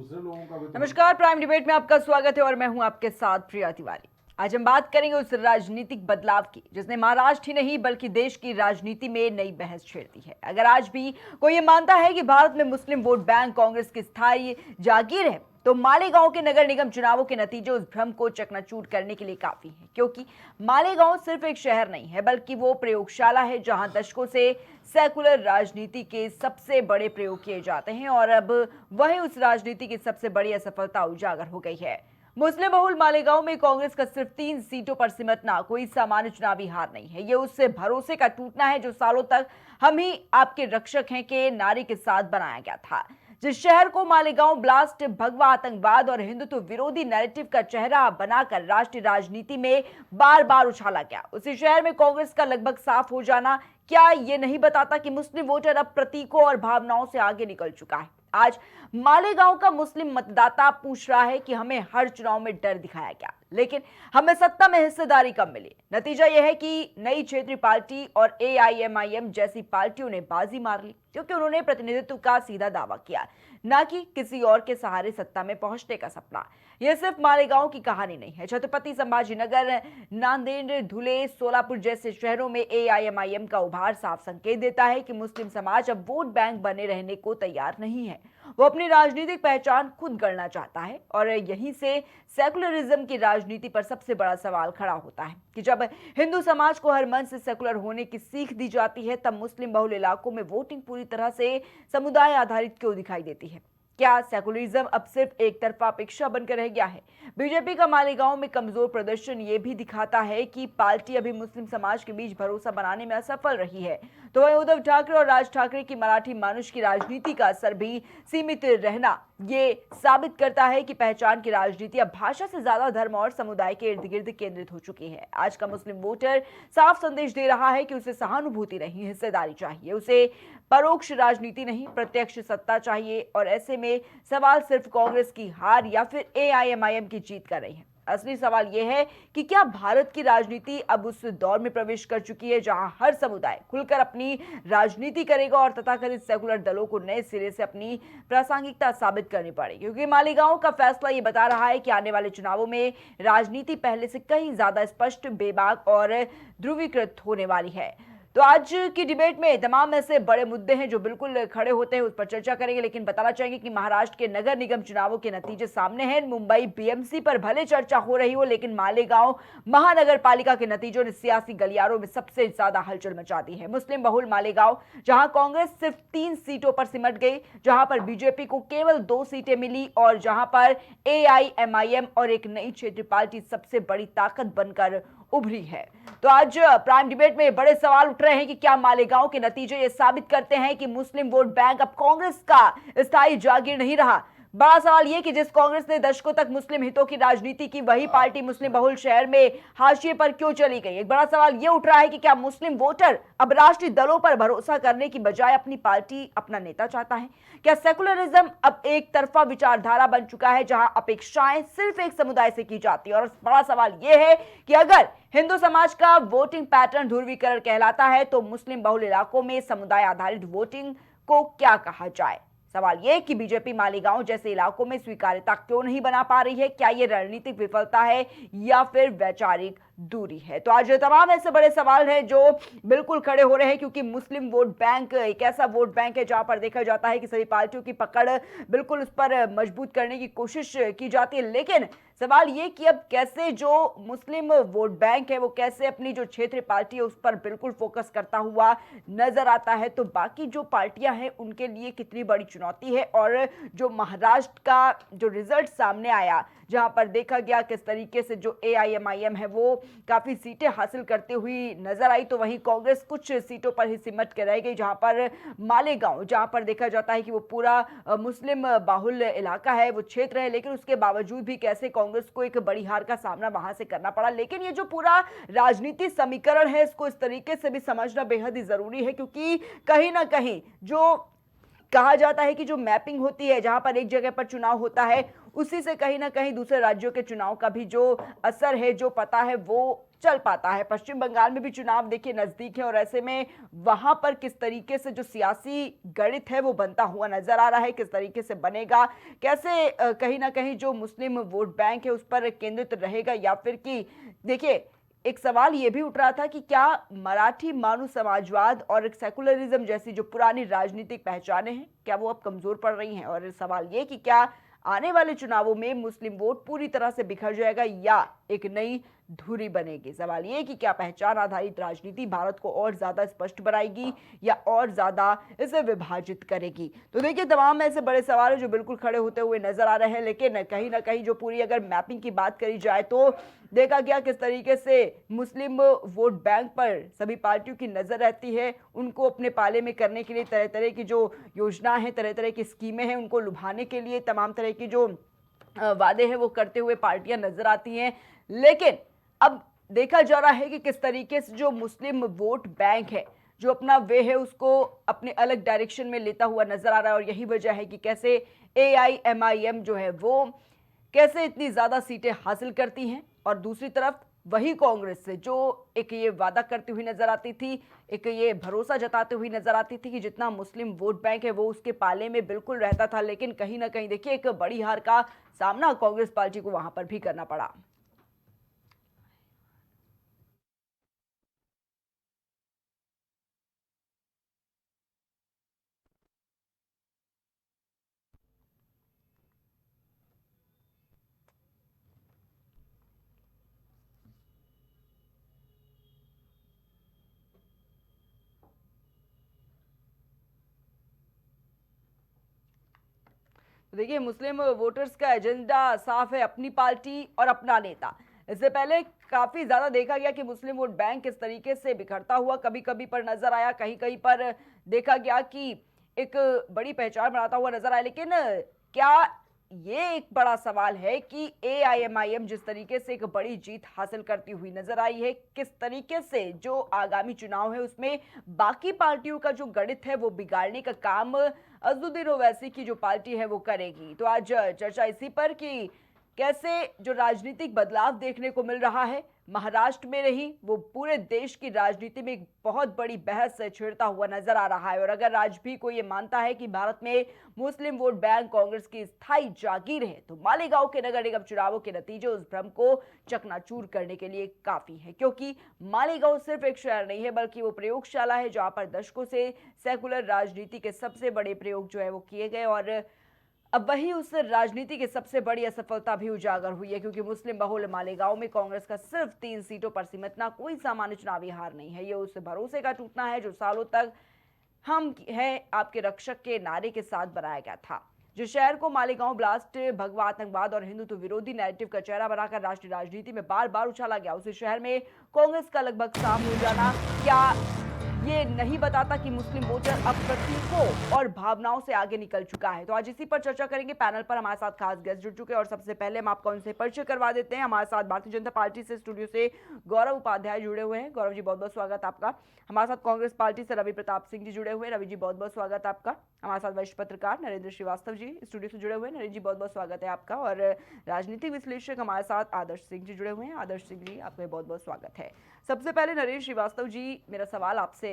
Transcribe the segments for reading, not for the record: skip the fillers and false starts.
दूसरे लोगों का भी तो। नमस्कार, प्राइम डिबेट में आपका स्वागत है और मैं हूं आपके साथ प्रिया तिवारी। आज हम बात करेंगे उस राजनीतिक बदलाव की जिसने महाराष्ट्र ही नहीं बल्कि देश की राजनीति में नई बहस छेड़ दी है। अगर आज भी कोई ये मानता है कि भारत में मुस्लिम वोट बैंक कांग्रेस की स्थायी जागीर है तो मालेगांव के नगर निगम चुनावों के नतीजे उस भ्रम को चकनाचूर करने के लिए काफी हैं, क्योंकि मालेगांव सिर्फ एक शहर नहीं है बल्कि वो प्रयोगशाला है जहां दशकों से सेकुलर राजनीति के सबसे बड़े प्रयोग किए जाते हैं और अब वही उस राजनीति की सबसे बड़ी असफलता उजागर हो गई है। मुस्लिम बहुल मालेगांव में कांग्रेस का सिर्फ 3 सीटों पर सिमटना कोई सामान्य चुनावी हार नहीं है, ये उससे भरोसे का टूटना है जो सालों तक हम ही आपके रक्षक हैं के नारे के साथ बनाया गया था। जिस शहर को मालेगांव ब्लास्ट, भगवा आतंकवाद और हिंदुत्व विरोधी नैरेटिव का चेहरा बनाकर राष्ट्रीय राजनीति में बार बार उछाला गया, उसी शहर में कांग्रेस का लगभग साफ हो जाना क्या ये नहीं बताता कि मुस्लिम वोटर अब प्रतीकों और भावनाओं से आगे निकल चुका है। आज मालेगांव का मुस्लिम मतदाता पूछ रहा है कि हमें हर चुनाव में डर दिखाया गया लेकिन हमें सत्ता में हिस्सेदारी कम मिली। नतीजा यह है कि नई क्षेत्रीय पार्टी और एआईएमआईएम जैसी पार्टियों ने बाजी मार ली क्योंकि उन्होंने प्रतिनिधित्व का सीधा दावा किया, ना कि किसी और के सहारे सत्ता में पहुंचने का सपना। यह सिर्फ मालेगांव की कहानी नहीं है। छत्रपति संभाजीनगर, नांदेड़, धुले, सोलापुर जैसे शहरों में एआईएमआईएम का उभार साफ संकेत देता है कि मुस्लिम समाज अब वोट बैंक बने रहने को तैयार नहीं है। वो अपनी राजनीतिक पहचान खुद गढ़ना चाहता है और यहीं से सेकुलरिज्म की राजनीति पर सबसे बड़ा सवाल खड़ा होता है कि जब हिंदू समाज को हर मन से सेकुलर होने की सीख दी जाती है तब मुस्लिम बहुल इलाकों में वोटिंग पूरी तरह से समुदाय आधारित क्यों दिखाई देती है। क्या सेकुलरिज्म अब सिर्फ एक तरफा अपेक्षा बनकर रह गया है? बीजेपी का मालेगांव में कमजोर प्रदर्शन ये भी दिखाता है कि पार्टी अभी मुस्लिम समाज के बीच भरोसा बनाने में असफल रही है, तो वहीं उद्धव ठाकरे और राज ठाकरे की मराठी मानुष की राजनीति का असर भी सीमित रहना ये साबित करता है कि पहचान की राजनीति अब भाषा से ज्यादा धर्म और समुदाय के इर्द गिर्द केंद्रित हो चुकी है। आज का मुस्लिम वोटर साफ संदेश दे रहा है कि उसे सहानुभूति नहीं, हिस्सेदारी चाहिए, उसे परोक्ष राजनीति नहीं, प्रत्यक्ष सत्ता चाहिए। और ऐसे में सवाल सिर्फ कांग्रेस की हार या फिर एआईएमआईएम की जीत का नहीं है। असली सवाल यह है कि क्या भारत की राजनीति अब उस दौर में प्रवेश कर चुकी है जहां हर समुदाय खुलकर अपनी राजनीति करेगा और तथाकथित सेकुलर दलों को नए सिरे से अपनी प्रासंगिकता साबित करनी पड़ेगी, क्योंकि मालेगांव का फैसला ये बता रहा है कि आने वाले चुनावों में राजनीति पहले से कहीं ज्यादा स्पष्ट, बेबाक और ध्रुवीकृत होने वाली है। तो आज की डिबेट में तमाम ऐसे बड़े मुद्दे हैं जो बिल्कुल खड़े होते हैं, उस पर चर्चा करेंगे। लेकिन बताना चाहेंगे कि महाराष्ट्र के नगर निगम चुनावों के नतीजे सामने हैं। मुंबई बीएमसी पर भले चर्चा हो रही हो लेकिन मालेगांव महानगर पालिका के नतीजों ने सियासी गलियारों में सबसे ज्यादा हलचल मचा दी है। मुस्लिम बहुल मालेगांव, जहां कांग्रेस सिर्फ 3 सीटों पर सिमट गई, जहां पर बीजेपी को केवल 2 सीटें मिली और जहां पर एआईएमआईएम और एक नई क्षेत्रीय पार्टी सबसे बड़ी ताकत बनकर उभरी है। तो आज प्राइम डिबेट में बड़े सवाल उठ रहे हैं कि क्या मालेगांव के नतीजे ये साबित करते हैं कि मुस्लिम वोट बैंक अब कांग्रेस का स्थायी जागीर नहीं रहा। बड़ा सवाल यह कि जिस कांग्रेस ने दशकों तक मुस्लिम हितों की राजनीति की, वही पार्टी मुस्लिम बहुल शहर में हाशिए पर क्यों चली गई। एक बड़ा सवाल यह उठ रहा है कि क्या मुस्लिम वोटर अब राष्ट्रीय दलों पर भरोसा करने की बजाय अपनी पार्टी, अपना नेता चाहता है। क्या सेकुलरिज्म अब एक तरफा विचारधारा बन चुका है जहां अपेक्षाएं सिर्फ एक समुदाय से की जाती है। और बड़ा सवाल यह है कि अगर हिंदू समाज का वोटिंग पैटर्न ध्रुवीकरण कहलाता है तो मुस्लिम बहुल इलाकों में समुदाय आधारित वोटिंग को क्या कहा जाए। सवाल यह कि बीजेपी मालेगांव जैसे इलाकों में स्वीकार्यता क्यों नहीं बना पा रही है। क्या यह रणनीतिक विफलता है या फिर वैचारिक दूरी है। तो आज तमाम ऐसे बड़े सवाल हैं जो बिल्कुल खड़े हो रहे हैं, क्योंकि मुस्लिम वोट बैंक एक ऐसा वोट बैंक है जहां पर देखा जाता है कि सभी पार्टियों की पकड़ बिल्कुल उस पर मजबूत करने की कोशिश की जाती है। लेकिन सवाल ये कि अब कैसे जो मुस्लिम वोट बैंक है वो कैसे अपनी जो क्षेत्रीय पार्टी है उस पर बिल्कुल फोकस करता हुआ नजर आता है। तो बाकी जो पार्टियां हैं उनके लिए कितनी बड़ी चुनौती है। और जो महाराष्ट्र का जो रिजल्ट सामने आया, जहां पर देखा गया किस तरीके से जो एआईएमआईएम है वो काफी सीटें हासिल करते हुई नजर आई, तो वहीं कांग्रेस कुछ सीटों पर ही सिमट के रह गई। जहां पर मालेगांव, जहां पर देखा जाता है कि वो पूरा मुस्लिम बाहुल इलाका है, वो क्षेत्र है, लेकिन उसके बावजूद भी कैसे कांग्रेस को एक बड़ी हार का सामना वहां से करना पड़ा। लेकिन ये जो पूरा राजनीति समीकरण है इसको इस तरीके से भी समझना बेहद ही जरूरी है, क्योंकि कहीं ना कहीं जो कहा जाता है कि जो मैपिंग होती है, जहां पर एक जगह पर चुनाव होता है, उसी से कहीं ना कहीं दूसरे राज्यों के चुनाव का भी जो असर है, जो पता है, वो चल पाता है। पश्चिम बंगाल में भी चुनाव देखिए नजदीक है और ऐसे में वहां पर किस तरीके से जो सियासी गणित है वो बनता हुआ नजर आ रहा है, किस तरीके से बनेगा, कैसे कहीं ना कहीं जो मुस्लिम वोट बैंक है उस पर केंद्रित रहेगा, या फिर कि देखिए एक सवाल ये भी उठ रहा था कि क्या मराठी मानू समाजवाद और सेकुलरिज्म जैसी जो पुरानी राजनीतिक पहचानें हैं क्या वो अब कमजोर पड़ रही हैं, और सवाल ये कि क्या आने वाले चुनावों में मुस्लिम वोट पूरी तरह से बिखर जाएगा या एक नई धुरी बनेगी। सवाल ये कि क्या पहचान आधारित राजनीति भारत को और ज्यादा स्पष्ट बनाएगी या और ज्यादा इसे विभाजित करेगी। तो देखिए तमाम ऐसे बड़े सवाल जो बिल्कुल खड़े होते हुए नजर आ रहे हैं, लेकिन कहीं ना कहीं जो पूरी अगर मैपिंग की बात करी जाए तो देखा गया किस तरीके से मुस्लिम वोट बैंक पर सभी पार्टियों की नजर रहती है, उनको अपने पाले में करने के लिए तरह तरह की जो योजना है, तरह तरह की स्कीमें हैं, उनको लुभाने के लिए तमाम तरह की जो वादे हैं वो करते हुए पार्टियां नजर आती हैं। लेकिन अब देखा जा रहा है कि किस तरीके से जो मुस्लिम वोट बैंक है जो अपना वे है उसको अपने अलग डायरेक्शन में लेता हुआ नजर आ रहा है, और यही वजह है कि कैसे AIMIM जो है वो कैसे इतनी ज्यादा सीटें हासिल करती हैं, और दूसरी तरफ वही कांग्रेस से जो एक ये वादा करती हुई नजर आती थी, एक ये भरोसा जताते हुई नजर आती थी कि जितना मुस्लिम वोट बैंक है वो उसके पाले में बिल्कुल रहता था, लेकिन कहीं ना कहीं देखिए एक बड़ी हार का सामना कांग्रेस पार्टी को वहां पर भी करना पड़ा। तो देखिए मुस्लिम वोटर्स का एजेंडा साफ है, अपनी पार्टी और अपना नेता। इससे पहले काफी ज्यादा देखा गया कि मुस्लिम वोट बैंक किस तरीके से बिखरता हुआ कभी कभी पर नजर आया, कहीं कहीं पर देखा गया कि एक बड़ी पहचान बनाता हुआ नजर आया। लेकिन क्या ये एक बड़ा सवाल है कि AIMIM जिस तरीके से एक बड़ी जीत हासिल करती हुई नजर आई है, किस तरीके से जो आगामी चुनाव है उसमें बाकी पार्टियों का जो गणित है वो बिगाड़ने का काम अज़ुद्दीन ओवैसी की जो पार्टी है वो करेगी। तो आज चर्चा इसी पर कि कैसे जो राजनीतिक बदलाव देखने को मिल रहा है महाराष्ट्र में नहीं वो पूरे देश की राजनीति में एक बहुत बड़ी बहस छेड़ता हुआ नजर आ रहा है। और अगर आज भी कोई ये मानता है कि भारत में मुस्लिम वोट बैंक कांग्रेस की स्थायी जागीर है तो मालेगांव के नगर निगम चुनावों के नतीजे उस भ्रम को चकनाचूर करने के लिए काफी है, क्योंकि मालेगांव सिर्फ एक शहर नहीं है बल्कि वो प्रयोगशाला है जहां पर दशकों से सेकुलर राजनीति के सबसे बड़े प्रयोग जो है वो किए गए, और अब वही उस राजनीति की सबसे बड़ी असफलता भी उजागर हुई है, क्योंकि मुस्लिम बहुल मालेगांव में कांग्रेस का सिर्फ 3 सीटों पर सीमित ना कोई सामान्य चुनावी हार नहीं है, ये उस भरोसे का टूटना है जो सालों तक हम हैं आपके रक्षक के नारे के साथ बनाया गया था। जो शहर को मालेगांव ब्लास्ट, भगवा आतंकवाद और हिंदुत्व विरोधी नैरेटिव का चेहरा बनाकर राष्ट्रीय राजनीति में बार बार उछाला गया, उस शहर में कांग्रेस का लगभग साफ हो जाना क्या ये नहीं बताता कि मुस्लिम वोटर अब प्रतीकों और भावनाओं से आगे निकल चुका है। तो आज इसी पर चर्चा करेंगे। पैनल पर हमारे साथ खास गेस्ट जुड़ चुके हैं और सबसे पहले हम आपको उनसे परिचय करवा देते हैं। हमारे साथ भारतीय जनता पार्टी से स्टूडियो से गौरव उपाध्याय जुड़े हुए हैं। गौरव जी बहुत बहुत स्वागत आपका। हमारे साथ कांग्रेस पार्टी से रवि प्रताप सिंह जी जुड़े हुए हैं। रवि जी बहुत बहुत स्वागत आपका। हमारे साथ वरिष्ठ पत्रकार नरेंद्र श्रीवास्तव जी स्टूडियो से जुड़े हुए हैं। नरेंद्र जी बहुत बहुत स्वागत है आपका। और राजनीतिक विश्लेषक हमारे साथ आदर्श सिंह जी जुड़े हुए हैं। आदर्श सिंह जी आपका बहुत बहुत स्वागत है। सबसे पहले नरेंद्र श्रीवास्तव जी, मेरा सवाल आपसे,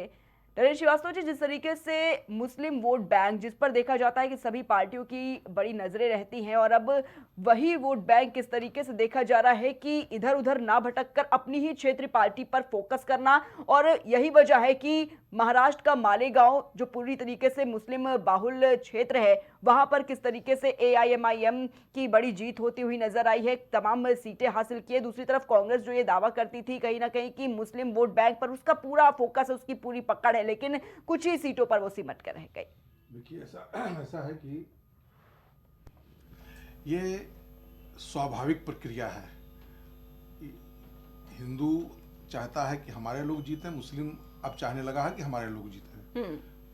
नरेंद्र श्रीवास्तव जी, जिस तरीके से मुस्लिम वोट बैंक जिस पर देखा जाता है कि सभी पार्टियों की बड़ी नजरें रहती हैं, और अब वही वोट बैंक किस तरीके से देखा जा रहा है कि इधर उधर ना भटक कर अपनी ही क्षेत्रीय पार्टी पर फोकस करना, और यही वजह है कि महाराष्ट्र का मालेगांव जो पूरी तरीके से मुस्लिम बाहुल क्षेत्र है वहां पर किस तरीके से AIMIM की बड़ी जीत होती हुई नजर आई है, तमाम सीटें हासिल की है। दूसरी तरफ कांग्रेस जो ये दावा करती थी कहीं ना कहीं कि मुस्लिम वोट बैंक पर उसका पूरा फोकस है, उसकी पूरी पकड़ है, लेकिन कुछ ही सीटों पर वो सिमट कर रह गई। देखिए ऐसा है कि ये स्वाभाविक प्रक्रिया है। हिंदू चाहता है कि हमारे लोग जीते, मुस्लिम अब चाहने लगा है कि हमारे लोग जीते।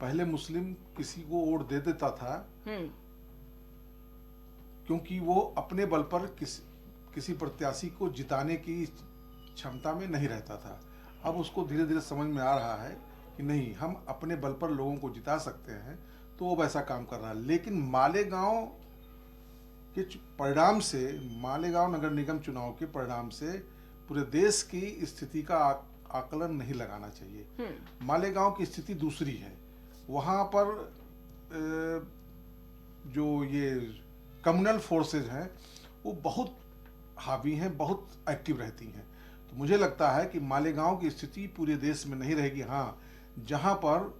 पहले मुस्लिम किसी को वोट दे देता था क्योंकि वो अपने बल पर किसी प्रत्याशी को जिताने की क्षमता में नहीं रहता था। अब उसको धीरे धीरे समझ में आ रहा है कि नहीं, हम अपने बल पर लोगों को जिता सकते हैं, तो वो वैसा काम कर रहा है। लेकिन मालेगांव के परिणाम से, मालेगांव नगर निगम चुनाव के परिणाम से पूरे देश की स्थिति का आकलन नहीं लगाना चाहिए। मालेगांव की स्थिति दूसरी है। वहाँ पर जो ये कम्युनल फोर्सेज हैं वो बहुत हावी हैं, बहुत एक्टिव रहती हैं। तो मुझे लगता है कि मालेगांव की स्थिति पूरे देश में नहीं रहेगी। हाँ, जहाँ पर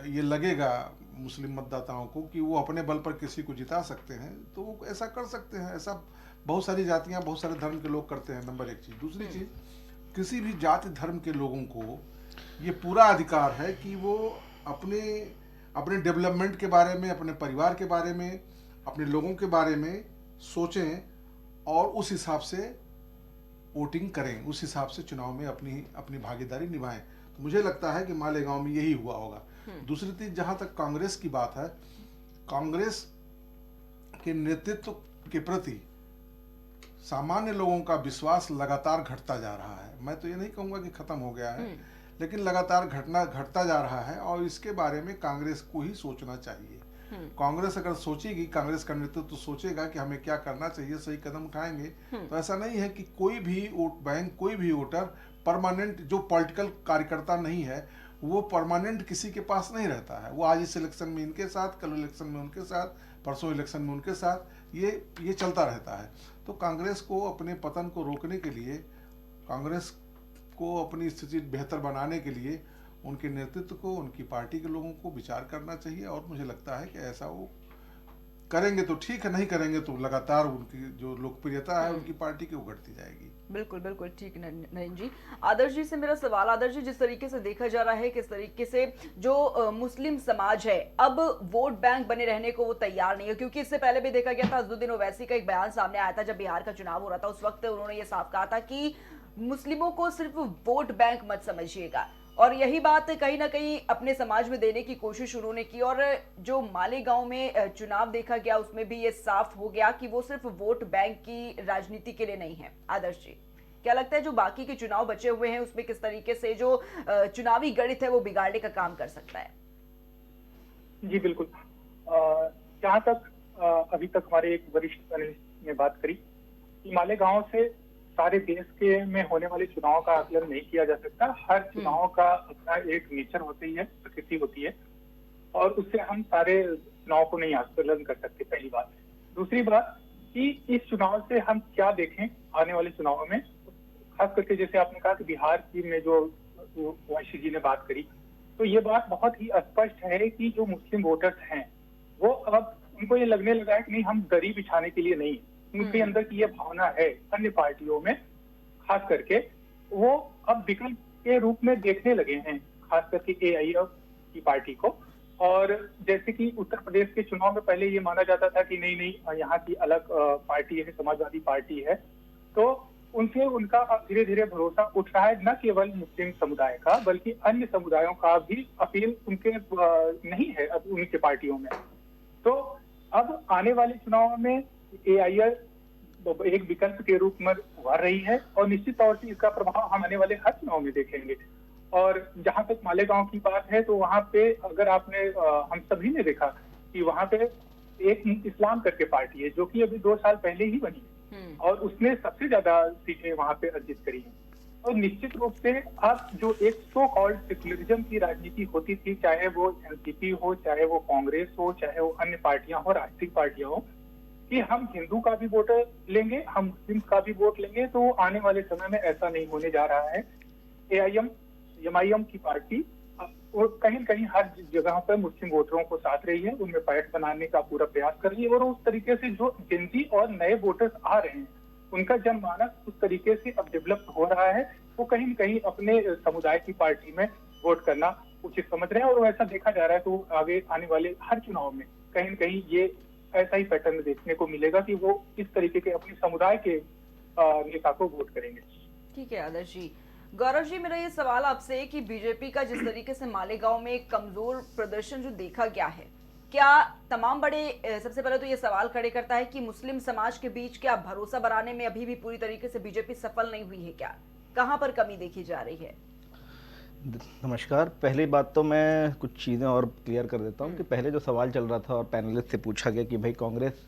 ये लगेगा मुस्लिम मतदाताओं को कि वो अपने बल पर किसी को जिता सकते हैं तो वो ऐसा कर सकते हैं। ऐसा बहुत सारी जातियाँ, बहुत सारे धर्म के लोग करते हैं, नंबर एक चीज़। दूसरी चीज़, किसी भी जाति धर्म के लोगों को ये पूरा अधिकार है कि वो अपने डेवलपमेंट के बारे में, अपने परिवार के बारे में, अपने लोगों के बारे में सोचें और उस हिसाब से वोटिंग करें, उस हिसाब से चुनाव में अपनी भागीदारी निभाएं। तो मुझे लगता है कि मालेगांव में यही हुआ होगा। दूसरी चीज, जहां तक कांग्रेस की बात है, कांग्रेस के नेतृत्व के प्रति सामान्य लोगों का विश्वास लगातार घटता जा रहा है। मैं तो ये नहीं कहूंगा कि खत्म हो गया है, लेकिन लगातार घटता जा रहा है और इसके बारे में कांग्रेस को ही सोचना चाहिए। कांग्रेस अगर सोचेगी, कांग्रेस का नेतृत्व तो सोचेगा कि हमें क्या करना चाहिए, सही कदम उठाएंगे। तो ऐसा नहीं है कि कोई भी वोट बैंक, कोई भी वोटर परमानेंट, जो पॉलिटिकल कार्यकर्ता नहीं है वो परमानेंट किसी के पास नहीं रहता है। वो आज इस इलेक्शन में इनके साथ, कल इलेक्शन में उनके साथ, परसों इलेक्शन में उनके साथ, ये चलता रहता है। तो कांग्रेस को अपने पतन को रोकने के लिए, कांग्रेस को अपनी स्थिति बेहतर बनाने के लिए उनके नेतृत्व को, उनकी पार्टी के लोगों को विचार करना चाहिए। और मुझे लगता है कि ऐसा वो करेंगे तो ठीक है, नहीं करेंगे तो लगातार उनकी जो लोकप्रियता है उनकी पार्टी की, वो घटती जाएगी। बिल्कुल बिल्कुल ठीक नरेंद्र जी। आदर्श जी से मेरा सवाल, आदर्श जी, जिस तरीके से देखा जा रहा है, किस तरीके से जो मुस्लिम समाज है अब वोट बैंक बने रहने को वो तैयार नहीं है, क्योंकि इससे पहले भी देखा गया था, अज़दुद्दीन ओवैसी का एक बयान सामने आया था जब बिहार का चुनाव हो रहा था। उस वक्त उन्होंने ये साफ कहा था कि मुस्लिमों को सिर्फ वोट बैंक मत समझिएगा, और यही बात कहीं ना कहीं अपने समाज में देने की कोशिश उन्होंने की। और जो मालेगांव में चुनाव देखा गया उसमें भी ये साफ हो गया कि वो सिर्फ वोट बैंक की राजनीति के लिए नहीं है। आदर्श जी, क्या लगता है जो बाकी के चुनाव बचे हुए हैं उसमें किस तरीके से जो चुनावी गणित है वो बिगाड़ने का काम कर सकता है? जी बिल्कुल। जहाँ तक अभी तक हमारे एक वरिष्ठ पैनलिस्ट ने बात करी कि मालेगांव से सारे देश के में होने वाले चुनाव का आकलन नहीं किया जा सकता। हर चुनाव का अपना एक नेचर होती है, प्रकृति होती है, और उससे हम सारे चुनाव को नहीं आकलन कर सकते, पहली बात। दूसरी बात कि इस चुनाव से हम क्या देखें आने वाले चुनाव में, खास करके जैसे आपने कहा कि बिहार की में जो ओवैसी जी ने बात करी, तो ये बात बहुत ही स्पष्ट है कि जो मुस्लिम वोटर्स हैं वो अब उनको ये लगने लगा है कि नहीं, हम दरी बिछाने के लिए नहीं, उनके अंदर की ये भावना है अन्य पार्टियों में खास करके वो अब विकल्प के रूप में देखने लगे हैं, खास करके एआईएफ की पार्टी को। और जैसे कि उत्तर प्रदेश के चुनाव में पहले ये माना जाता था कि नहीं नहीं यहाँ की अलग पार्टी है, समाजवादी पार्टी है, तो उनसे उनका धीरे धीरे भरोसा उठ रहा है, न केवल मुस्लिम समुदाय का बल्कि अन्य समुदायों का भी अपील उनके नहीं है अब उनके पार्टियों में। तो अब आने वाले चुनाव में एआईएफ एक विकल्प के रूप में उभर रही है और निश्चित तौर से इसका प्रभाव हम आने वाले हर चुनाव में देखेंगे। और जहां तक मालेगांव की बात है तो वहां पे अगर आपने हम सभी ने देखा कि वहां पे एक इस्लाम करके पार्टी है जो कि अभी 2 साल पहले ही बनी है और उसने सबसे ज्यादा सीटें वहां पे अर्जित करी हैं। और निश्चित रूप से अब जो एक सो कॉल्ड सेक्युलरिज्म की राजनीति होती थी, चाहे वो एनसीपी हो, चाहे वो कांग्रेस हो, चाहे वो अन्य पार्टियां हो, राष्ट्रीय पार्टियां हो, कि हम हिंदू का भी वोट लेंगे, हम मुस्लिम का भी वोट लेंगे, तो आने वाले समय में ऐसा नहीं होने जा रहा है। एमआईएम की पार्टी और कहीं कहीं हर जगह पर मुस्लिम वोटरों को साथ रही है, उनमें पैठ बनाने का पूरा प्रयास कर रही है और उस तरीके से जो जिंदी और नए वोटर्स आ रहे हैं उनका जनमानस उस तरीके से अब डेवलप हो रहा है, वो कहीं न कहीं अपने समुदाय की पार्टी में वोट करना उचित समझ रहे हैं। और वैसा देखा जा रहा है तो आगे आने वाले हर चुनाव में कहीं न कहीं ये ऐसा ही पैटर्न देखने को मिलेगा कि वो इस तरीके के अपने समुदाय के नेता को वोट करेंगे। ठीक है आदर्श जी। गौरव जी, मेरा ये सवाल आपसे कि बीजेपी का जिस तरीके से मालेगांव में एक कमजोर प्रदर्शन जो देखा गया है, क्या तमाम बड़े सबसे पहले तो ये सवाल खड़े करता है कि मुस्लिम समाज के बीच क्या भरोसा बनाने में अभी भी पूरी तरीके से बीजेपी सफल नहीं हुई है? क्या कहां पर कमी देखी जा रही है? नमस्कार। पहली बात तो मैं कुछ चीज़ें और क्लियर कर देता हूँ कि पहले जो सवाल चल रहा था और पैनलिस्ट से पूछा गया कि भाई कांग्रेस